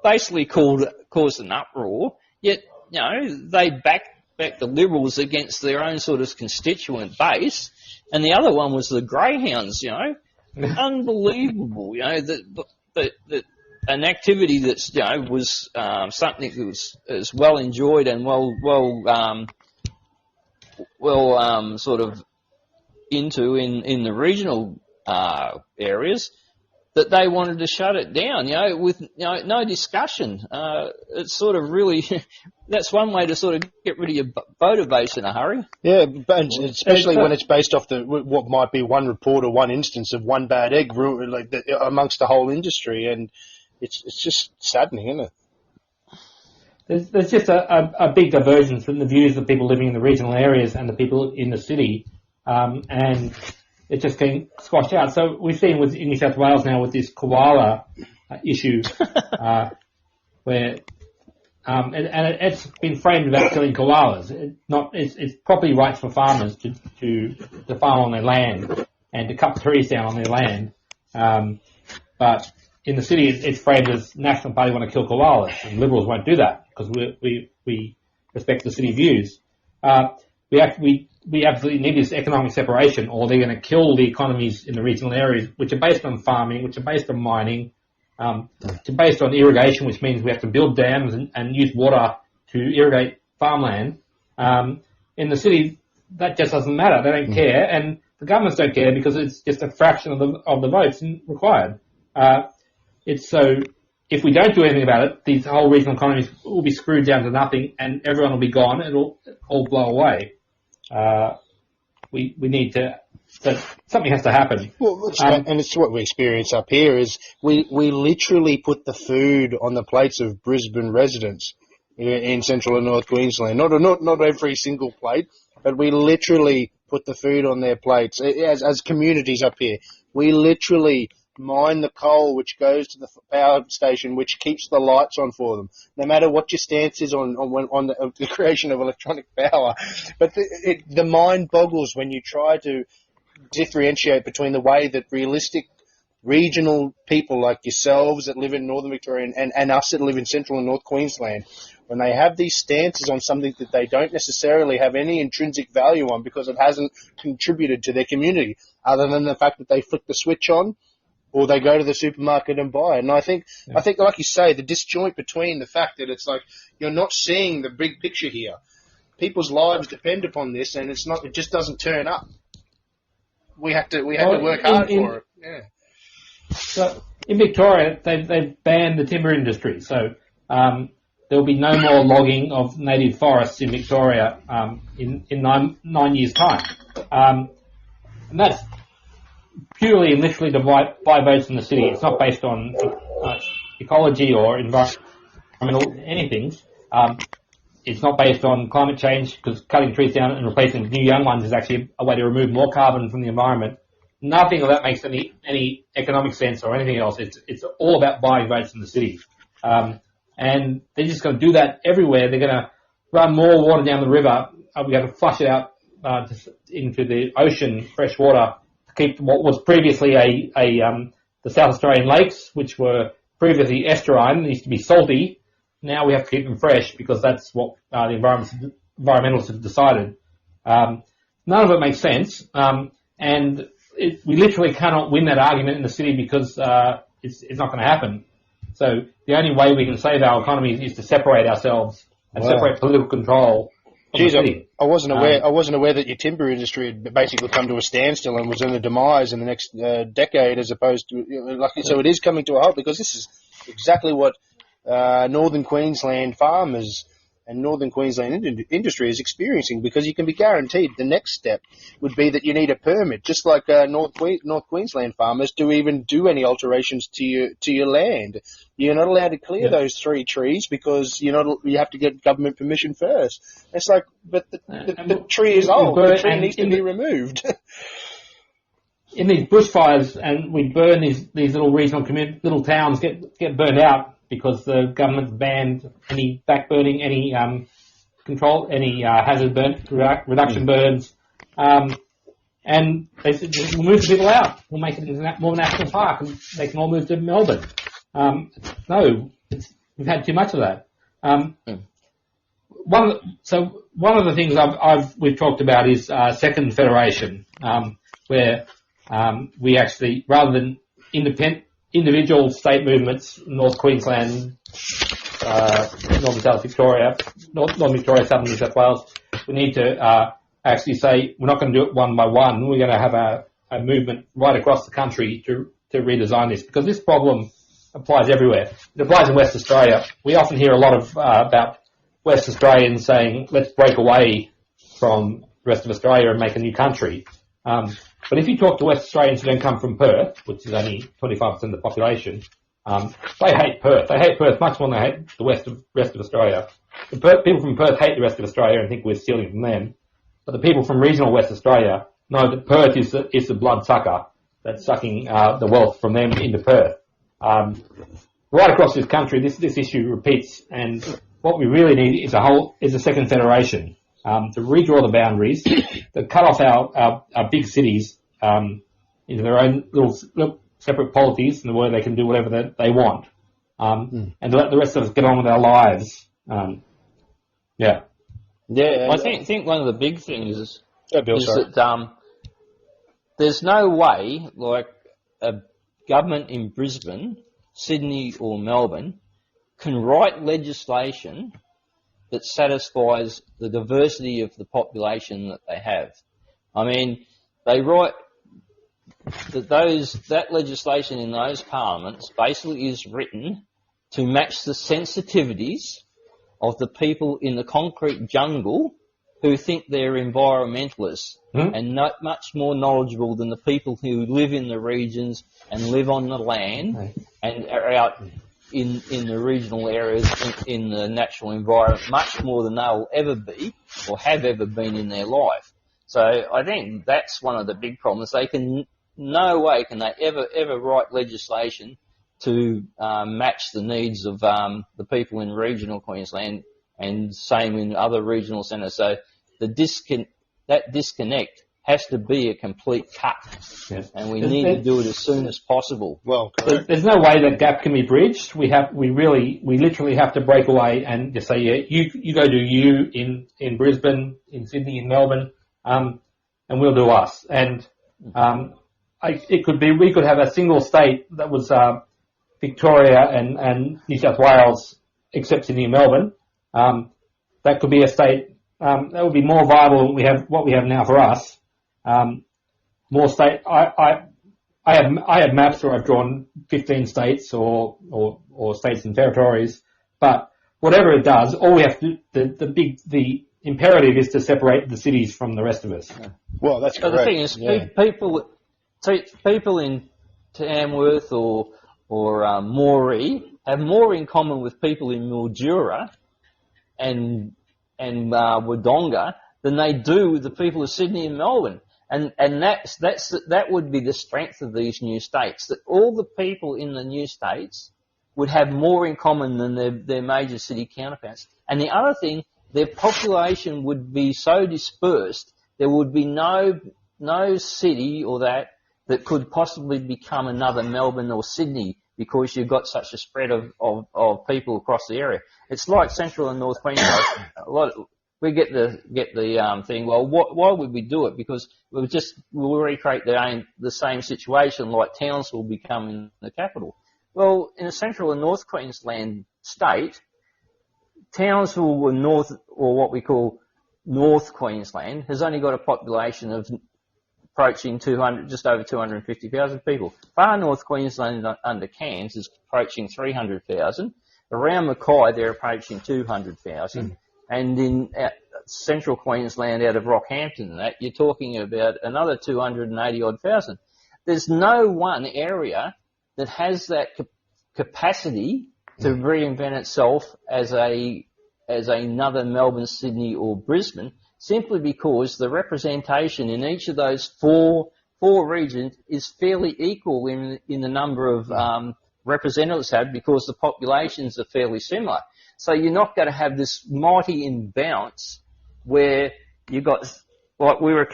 Speaker 2: basically caused an uproar, yet, they backed the Liberals against their own sort of constituent base, and the other one was the Greyhounds, unbelievable, that an activity that's, was something that was well enjoyed and sort of into in the regional areas, that they wanted to shut it down, with no discussion. It's sort of really that's one way to sort of get rid of your voter base in a hurry. Yeah,
Speaker 1: but especially when it's based off what might be one report or one instance of one bad egg amongst the whole industry, and it's just saddening, isn't it?
Speaker 3: There's just a big divergence from the views of people living in the regional areas and the people in the city, and it's just getting squashed out. So we've seen in New South Wales now with this koala issue, where it's been framed about killing koalas. It's property rights for farmers to farm on their land and to cut trees down on their land, but in the city, it's framed as National Party want to kill koalas, and Liberals won't do that because we respect the city views. We absolutely need this economic separation, or they're going to kill the economies in the regional areas, which are based on farming, which are based on mining, which are based on irrigation, which means we have to build dams and use water to irrigate farmland. In the city, that just doesn't matter. They don't care, and the governments don't care because it's just a fraction of the votes required. If we don't do anything about it, these whole regional economies will be screwed down to nothing, and everyone will be gone. It'll all blow away. We need to. Something has to happen.
Speaker 1: Well, and it's what we experience up here. Is we literally put the food on the plates of Brisbane residents in central and North Queensland. Not every single plate, but we literally put the food on their plates as communities up here. We literally mine the coal which goes to the power station which keeps the lights on for them, no matter what your stance is on the creation of electronic power. But the mind boggles when you try to differentiate between the way that realistic regional people like yourselves that live in Northern Victoria and us that live in Central and North Queensland, when they have these stances on something that they don't necessarily have any intrinsic value on because it hasn't contributed to their community, other than the fact that they flick the switch on or they go to the supermarket and buy it. And I think, like you say, the disjoint between the fact that it's like you're not seeing the big picture here. People's lives depend upon this, and it just doesn't turn up. We have to work hard for it. Yeah.
Speaker 3: So in Victoria, they've banned the timber industry, so there will be no more logging of native forests in Victoria in 9 years' time. And that's purely and literally to buy votes in the city. It's not based on ecology or environmental anything. It's not based on climate change, because cutting trees down and replacing with new young ones is actually a way to remove more carbon from the environment. Nothing of that makes any economic sense or anything else. It's all about buying votes in the city. And they're just going to do that everywhere. They're going to run more water down the river. We're going to flush it out into the ocean, fresh water, to keep what was previously the South Australian lakes, which were previously estuarine. They used to be salty. Now we have to keep them fresh because that's what the environmentalists have decided. None of it makes sense. And we literally cannot win that argument in the city because it's not going to happen. So the only way we can save our economy is to separate ourselves and separate political control from the city.
Speaker 1: I wasn't aware that your timber industry had basically come to a standstill and was in the demise in the next decade, as opposed to so it is coming to a halt, because this is exactly what Northern Queensland farmers and Northern Queensland industry is experiencing, because you can be guaranteed the next step would be that you need a permit, just like North Queensland farmers do any alterations to your land. You're not allowed to clear those 3 trees because you have to get government permission first. It's like, but the tree is old. The tree needs to be removed.
Speaker 3: In these bushfires, and we burn these little regional little towns get burned out, because the government's banned any backburning, any hazard reduction burns, and they said we'll move the people out. We'll make it more of a national park, and they can all move to Melbourne. No, we've had too much of that. One of the things we've talked about is second federation, where we actually, rather than individual state movements, North Queensland, Northern South Victoria, Northern Victoria, Southern New South Wales, we need to actually say we're not going to do it one by one. We're going to have a movement right across the country to redesign this, because this problem applies everywhere. It applies in West Australia. We often hear a lot about West Australians saying, let's break away from the rest of Australia and make a new country. But if you talk to West Australians who don't come from Perth, which is only 25% of the population, they hate Perth. They hate Perth much more than they hate the rest of Australia. People from Perth hate the rest of Australia and think we're stealing from them. But the people from regional West Australia know that Perth is the bloodsucker that's sucking the wealth from them into Perth. Right across this country, this issue repeats, and what we really need is a second federation. To redraw the boundaries, to cut off our big cities into their own little separate polities, and where they can do whatever they want, and to let the rest of us get on with our lives.
Speaker 2: I think one of the big things is that there's no way, like a government in Brisbane, Sydney or Melbourne, can write legislation that satisfies the diversity of the population that they have. I mean, they write that legislation in those parliaments basically is written to match the sensitivities of the people in the concrete jungle who think they're environmentalists and not much more knowledgeable than the people who live in the regions and live on the land and are out in the regional areas in the natural environment much more than they'll ever be or have ever been in their life. So I think that's one of the big problems. No way can they ever write legislation to match the needs of the people in regional Queensland, and same in other regional centres. So that disconnect has to be a complete cut,
Speaker 3: Yes.
Speaker 2: and we need to do it as soon as possible.
Speaker 1: Well, correct.
Speaker 3: There's no way that gap can be bridged. We literally have to break away and just say, yeah, you go do you in Brisbane, in Sydney, in Melbourne, and we'll do us. And we could have a single state that was Victoria and New South Wales, except Sydney and Melbourne. That could be a state that would be more viable than what we have now for us. More state. I have maps where I've drawn 15 states or states and territories, but whatever it does, all we have to the imperative is to separate the cities from the rest of us.
Speaker 1: Well, that's correct.
Speaker 2: But the thing is, people in Tamworth or Moree have more in common with people in Mildura and Wodonga than they do with the people of Sydney and Melbourne. And that would be the strength of these new states, that all the people in the new states would have more in common than their major city counterparts. And the other thing, their population would be so dispersed, there would be no city or that could possibly become another Melbourne or Sydney, because you've got such a spread of people across the area. It's like Central and North Queensland. We get the thing. Well, why would we do it? Because we'll recreate the same situation, like Townsville becoming the capital. Well, in a Central and North Queensland state, Townsville or what we call North Queensland, has only got a population of approaching just over 250,000 people. Far North Queensland under Cairns is approaching 300,000. Around Mackay, they're approaching 200,000. And in Central Queensland, out of Rockhampton, you're talking about another 280-odd thousand. There's no one area that has that capacity to reinvent itself as another Melbourne, Sydney, or Brisbane, simply because the representation in each of those four regions is fairly equal in the number of representatives have, because the populations are fairly similar. So you're not going to have this mighty imbalance where you've got, like we were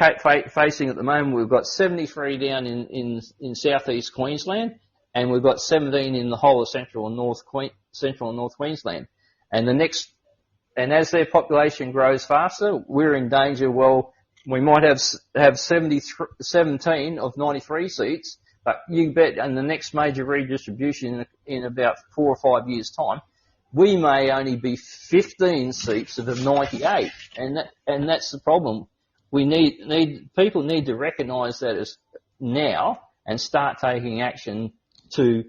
Speaker 2: facing at the moment, we've got 73 down in southeast Queensland, and we've got 17 in the whole of Central and North Queensland. And as their population grows faster, we're in danger. Well, we might have 17 of 93 seats, but you bet in the next major redistribution in about 4 or 5 years' time, we may only be 15 seats of the 98, and that's the problem. People need to recognise that as now and start taking action to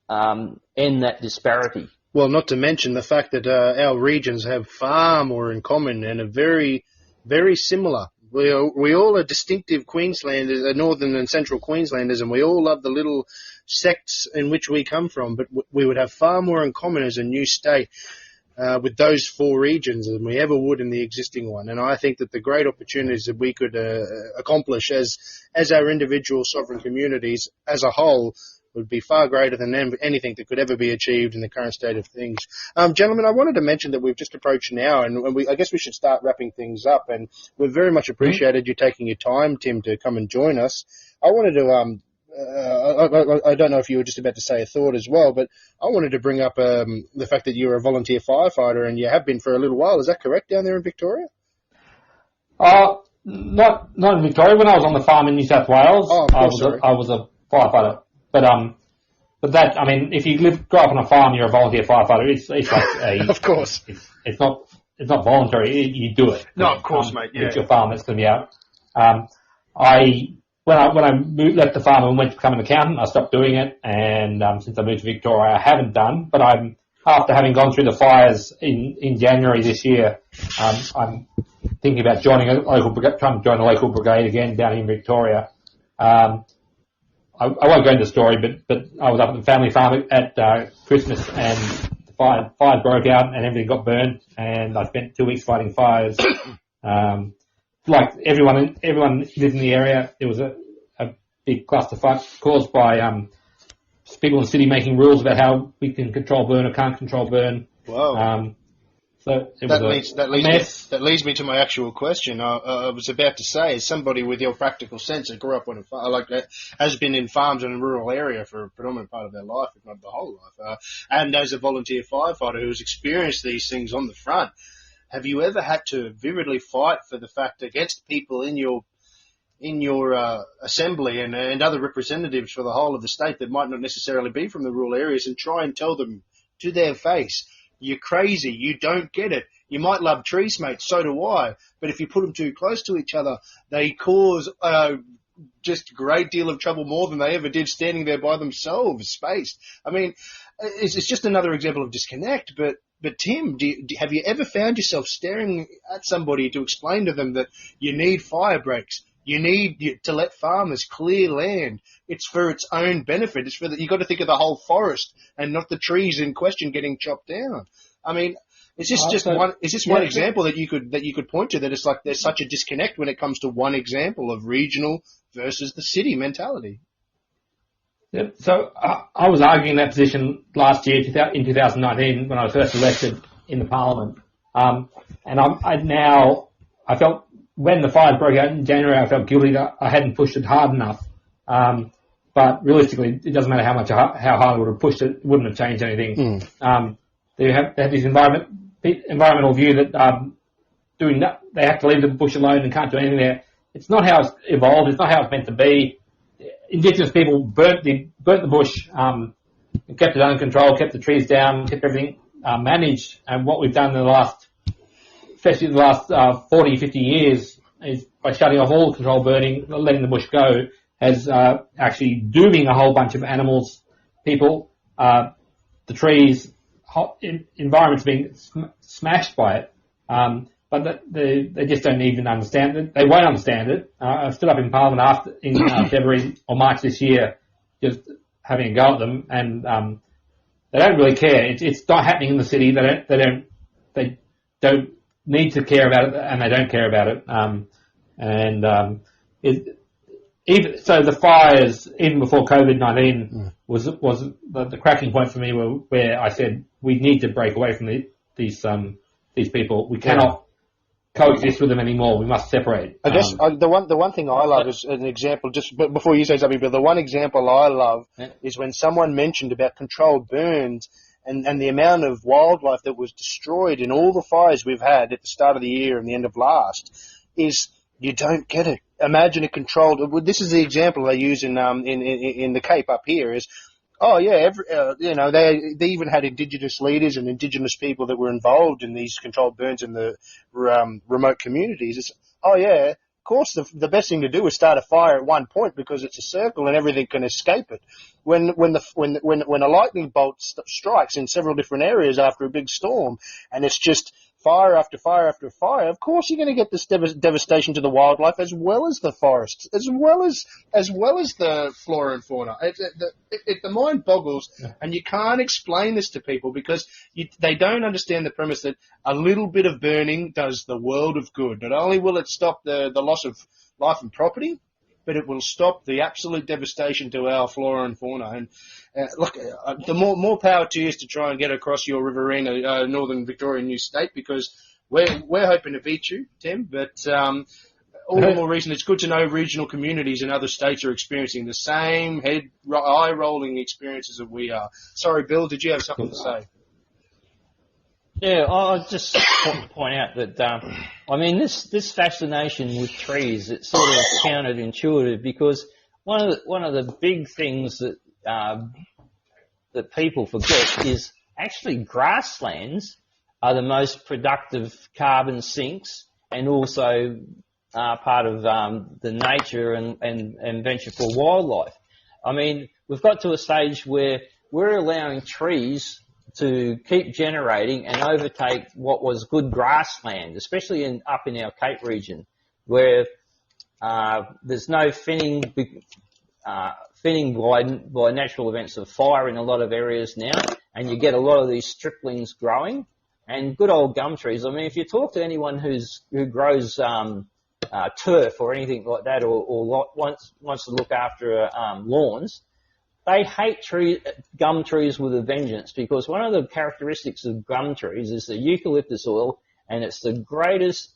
Speaker 2: end that disparity.
Speaker 1: Well, not to mention the fact that our regions have far more in common and are very, very similar. We all are distinctive Queenslanders, Northern and Central Queenslanders, and we all love the little sects in which we come from, but we would have far more in common as a new state with those four regions than we ever would in the existing one. And I think that the great opportunities that we could accomplish as our individual sovereign communities as a whole would be far greater than anything that could ever be achieved in the current state of things. Gentlemen, I wanted to mention that we've just approached an hour, and I guess we should start wrapping things up, and we've very much appreciated you taking your time, Tim, to come and join us. I wanted to, I don't know if you were just about to say a thought as well, but I wanted to bring up the fact that you're a volunteer firefighter, and you have been for a little while. Is that correct down there in Victoria?
Speaker 3: Not in Victoria. When I was on the farm in New South Wales, I was a firefighter. But that, I mean, if you grow up on a farm, you're a volunteer firefighter. It's like a,
Speaker 1: of course,
Speaker 3: it's not voluntary. You do it.
Speaker 1: No, of course, mate. Yeah.
Speaker 3: It's your farm that's going to be out. When I left the farm and went to become an accountant, I stopped doing it. And since I moved to Victoria, I haven't done. But after having gone through the fires in January this year, I'm thinking about trying to join a local brigade again down in Victoria. I won't go into the story, but I was up at the family farm at Christmas, and the fire broke out and everything got burned, and I spent 2 weeks fighting fires. Like everyone lived in the area. It was a big clusterfuck caused by people in the city making rules about how we can control burn or can't control burn.
Speaker 1: Wow.
Speaker 3: So it
Speaker 1: That
Speaker 3: was
Speaker 1: leads me to my actual question. I was about to say, as somebody with your practical sense that grew up on a farm, has been in farms in a rural area for a predominant part of their life, if not the whole life, and as a volunteer firefighter who's experienced these things on the front, have you ever had to vividly fight for the fact against people in your assembly and other representatives for the whole of the state that might not necessarily be from the rural areas, and try and tell them to their face, you're crazy, you don't get it. You might love trees, mate, so do I. But if you put them too close to each other, they cause just a great deal of trouble, more than they ever did standing there by themselves, spaced. I mean, it's just another example of disconnect. But Tim, have you ever found yourself staring at somebody to explain to them that you need fire breaks? You need to let farmers clear land. It's for its own benefit. It's for you've got to think of the whole forest and not the trees in question getting chopped down. I mean, is this one example that you could point to, that it's like there's such a disconnect when it comes to one example of regional versus the city mentality?
Speaker 3: Yep. So I was arguing that position last year in 2019 when I was first elected in the Parliament, and I felt, when the fires broke out in January, I felt guilty that I hadn't pushed it hard enough. But realistically, it doesn't matter how hard I would have pushed it; it wouldn't have changed anything. They have this environmental view that they have to leave the bush alone and can't do anything there. It's not how it's evolved. It's not how it's meant to be. Indigenous people burnt the bush, kept it under control, kept the trees down, kept everything managed. And what we've done especially in the last 40, 50 years, is by shutting off all control burning, letting the bush go, has actually dooming a whole bunch of animals, people, the trees, environments being smashed by it. But they just don't even understand it. They won't understand it. I stood up in Parliament in February or March this year, just having a go at them, and they don't really care. It's not happening in the city. They don't need to care about it, and they don't care about it. So the fires, even before COVID-19, was the cracking point for me, where I said we need to break away from these people. We cannot coexist with them anymore. We must separate.
Speaker 1: I guess the one thing I love is an example. Just before you say something, but the one example I love is when someone mentioned about controlled burns and the amount of wildlife that was destroyed in all the fires we've had at the start of the year and the end of last. Is you don't get it. Imagine a controlled. This is the example they use in the Cape up here. Is they even had Indigenous leaders and Indigenous people that were involved in these controlled burns in the remote communities. It's, of course, the best thing to do is start a fire at one point because it's a circle and everything can escape it. When a lightning bolt strikes in several different areas after a big storm, and it's just fire after fire after fire, of course you're going to get this devastation to the wildlife as well as the forests, as well as the flora and fauna. The mind boggles, and you can't explain this to people because they don't understand the premise that a little bit of burning does the world of good. Not only will it stop the loss of life and property, but it will stop the absolute devastation to our flora and fauna. And the more power to you is to try and get across your Riverina, Northern Victorian New State, because we're hoping to beat you, Tim. But all the more reason it's good to know regional communities in other states are experiencing the same eye-rolling experiences that we are. Sorry, Bill, did you have something to say?
Speaker 2: Yeah, I'll just point out that, this fascination with trees, it's sort of counterintuitive, because one of the big things that that people forget is actually grasslands are the most productive carbon sinks, and also part of the nature and venture for wildlife. I mean, we've got to a stage where we're allowing trees to keep generating and overtake what was good grassland, especially up in our Cape region, where there's no thinning by natural events of fire in a lot of areas now, and you get a lot of these striplings growing, and good old gum trees. I mean, if you talk to anyone who grows turf or anything like that, or wants to look after lawns, they hate gum trees with a vengeance, because one of the characteristics of gum trees is the eucalyptus oil, and it's the greatest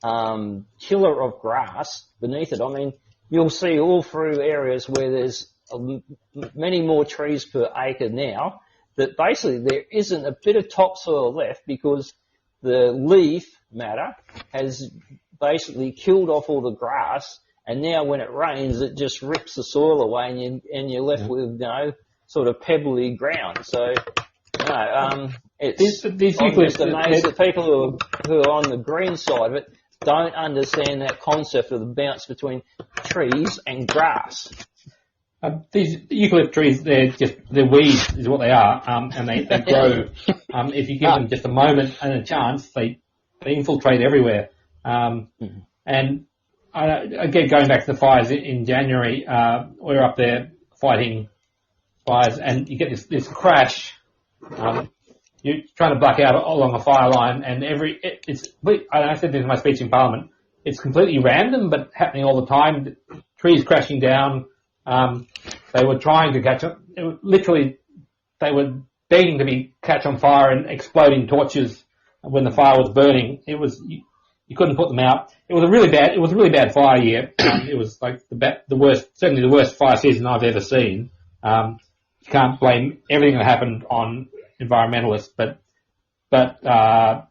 Speaker 2: killer of grass beneath it. I mean, you'll see all through areas where there's many more trees per acre now, that basically there isn't a bit of topsoil left because the leaf matter has basically killed off all the grass, and now when it rains, it just rips the soil away, and you're left with, sort of pebbly ground. So, it's I'm just amazed that people who are on the green side of it don't understand that concept of the bounce between trees and grass.
Speaker 3: These eucalypt trees, they're weeds, is what they are, and they grow. If you give them just a moment and a chance, they infiltrate everywhere. And again, going back to the fires in January, we were up there fighting fires, and you get this crash. You're trying to black out along a fire line, and I said this in my speech in Parliament, it's completely random, but happening all the time. Trees crashing down. They were trying to catch on. They were begging to catch on fire and exploding torches when the fire was burning. You couldn't put them out. It was a really bad fire year. It was like the worst, certainly the worst fire season I've ever seen. You can't blame everything that happened on environmentalists, but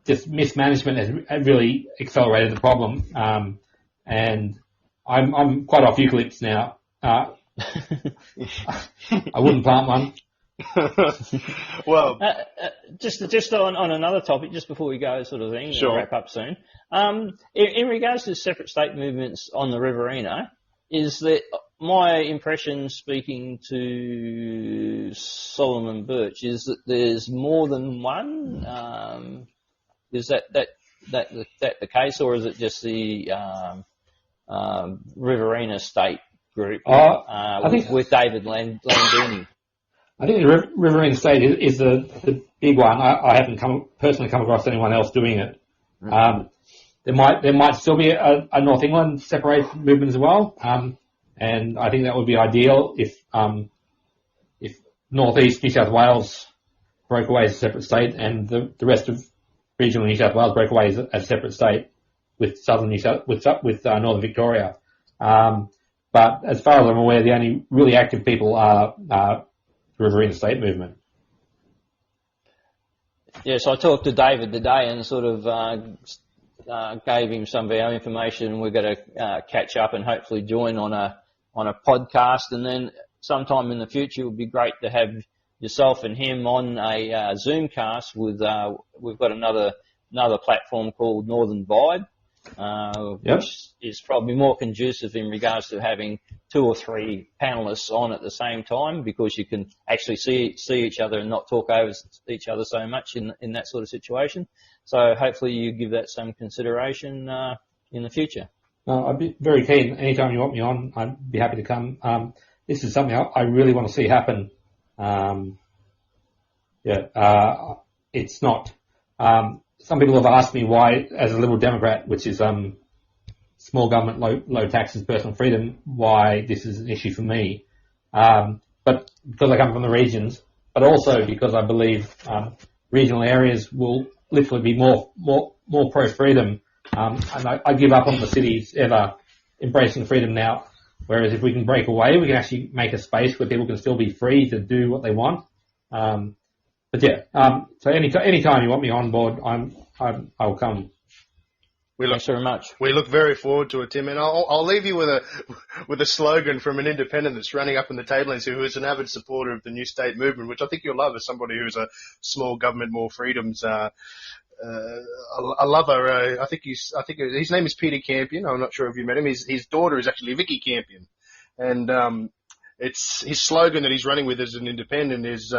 Speaker 3: just mismanagement has really accelerated the problem. And I'm quite off eucalypts now. I wouldn't plant one.
Speaker 1: Well,
Speaker 2: just on another topic, just before we go, sort of thing,
Speaker 1: sure.
Speaker 2: We'll wrap up soon. In regards to separate state movements on the Riverina, is that my impression, speaking to Solomon Birch, is that there's more than one. Is that the case, or is it just the Riverina State group
Speaker 3: I think
Speaker 2: with David Landini?
Speaker 3: I think the Riverina State is the big one. I haven't personally come across anyone else doing it. There might still be a North England separation movement as well, and I think that would be ideal if North East New South Wales broke away as a separate state, and the rest of regional New South Wales broke away as a separate state with southern Northern Victoria. But as far as I'm aware, the only really active people are the Riverina State movement.
Speaker 2: Yes, I talked to David today and sort of gave him some of our information. We're going to catch up and hopefully join on a podcast, and then sometime in the future it would be great to have yourself and him on a Zoomcast with. We've got another platform called Northern Vibe. Which is probably more conducive in regards to having 2 or 3 panelists on at the same time, because you can actually see each other and not talk over each other so much in that sort of situation. So hopefully you give that some consideration in the future.
Speaker 3: I'd be very keen. Anytime you want me on, I'd be happy to come. This is something I really want to see happen. It's not. Some people have asked me why, as a Liberal Democrat, which is small government, low taxes, personal freedom, why this is an issue for me. But because I come from the regions, but also because I believe regional areas will literally be more pro-freedom. And I give up on the cities ever embracing freedom now. Whereas if we can break away, we can actually make a space where people can still be free to do what they want. So anytime you want me on board, I'll come.
Speaker 2: Thanks very much.
Speaker 1: We look very forward to it, Tim, and I'll leave you with a slogan from an independent that's running up in the Tablelands, who is an avid supporter of the New State movement, which I think you'll love as somebody who's a small government, more freedoms. A lover. I think his name is Peter Campion. I'm not sure if you met him. His daughter is actually Vicky Campion, and it's his slogan that he's running with as an independent is.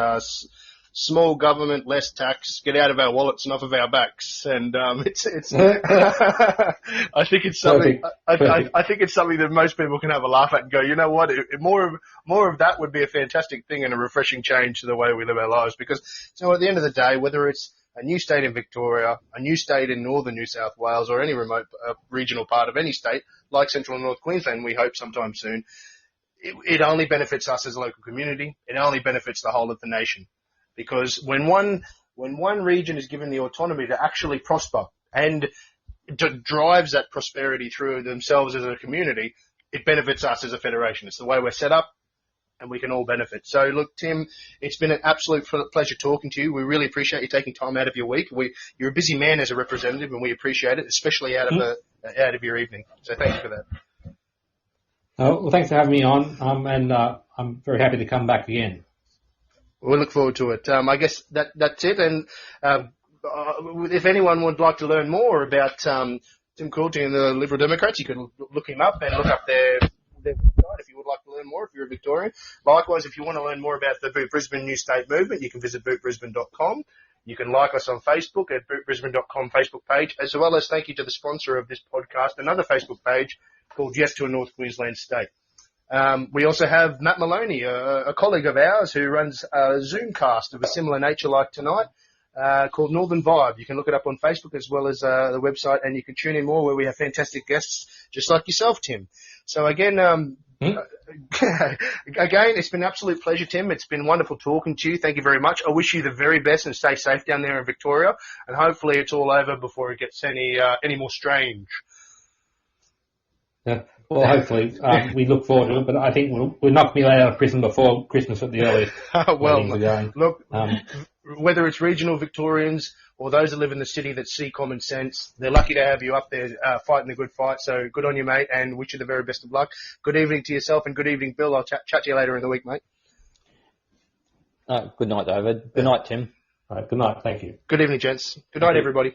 Speaker 1: Small government, less tax, get out of our wallets and off of our backs. And it's I think it's something I think it's something that most people can have a laugh at and go, you know what, more of that would be a fantastic thing and a refreshing change to the way we live our lives. Because at the end of the day, whether it's a new state in Victoria, a new state in northern New South Wales, or any remote regional part of any state like Central and North Queensland, we hope sometime soon, it only benefits us as a local community. It only benefits the whole of the nation, because when one region is given the autonomy to actually prosper and drives that prosperity through themselves as a community, it benefits us as a federation. It's the way we're set up, and we can all benefit. So, look, Tim, it's been an absolute pleasure talking to you. We really appreciate you taking time out of your week. You're a busy man as a representative, and we appreciate it, especially out of your evening. So, thank you for that.
Speaker 3: Well, thanks for having me on, and I'm very happy to come back again.
Speaker 1: We'll look forward to it. I guess that's it. And if anyone would like to learn more about Tim Quilty and the Liberal Democrats, you can look him up and look up their website if you would like to learn more, if you're a Victorian. Likewise, if you want to learn more about the Boot Brisbane New State Movement, you can visit bootbrisbane.com. You can like us on Facebook at bootbrisbane.com Facebook page, as well as thank you to the sponsor of this podcast, another Facebook page called Yes to a North Queensland State. We also have Matt Maloney, a colleague of ours who runs a Zoomcast of a similar nature like tonight, called Northern Vibe. You can look it up on Facebook as well as the website, and you can tune in more where we have fantastic guests just like yourself, Tim. So again, it's been an absolute pleasure, Tim. It's been wonderful talking to you. Thank you very much. I wish you the very best and stay safe down there in Victoria, and hopefully it's all over before it gets any more strange.
Speaker 3: Yeah. Well, hopefully, we look forward to it, but I think we're not going to be let out of prison before Christmas at the earliest.
Speaker 1: Well, look, whether it's regional Victorians or those that live in the city that see common sense, they're lucky to have you up there fighting the good fight. So good on you, mate, and wish you the very best of luck. Good evening to yourself, and good evening, Bill. I'll chat to you later in the week, mate.
Speaker 2: Good night, David. Good night, Tim.
Speaker 3: All right, good night. Thank you.
Speaker 1: Good evening, gents. Good night, everybody.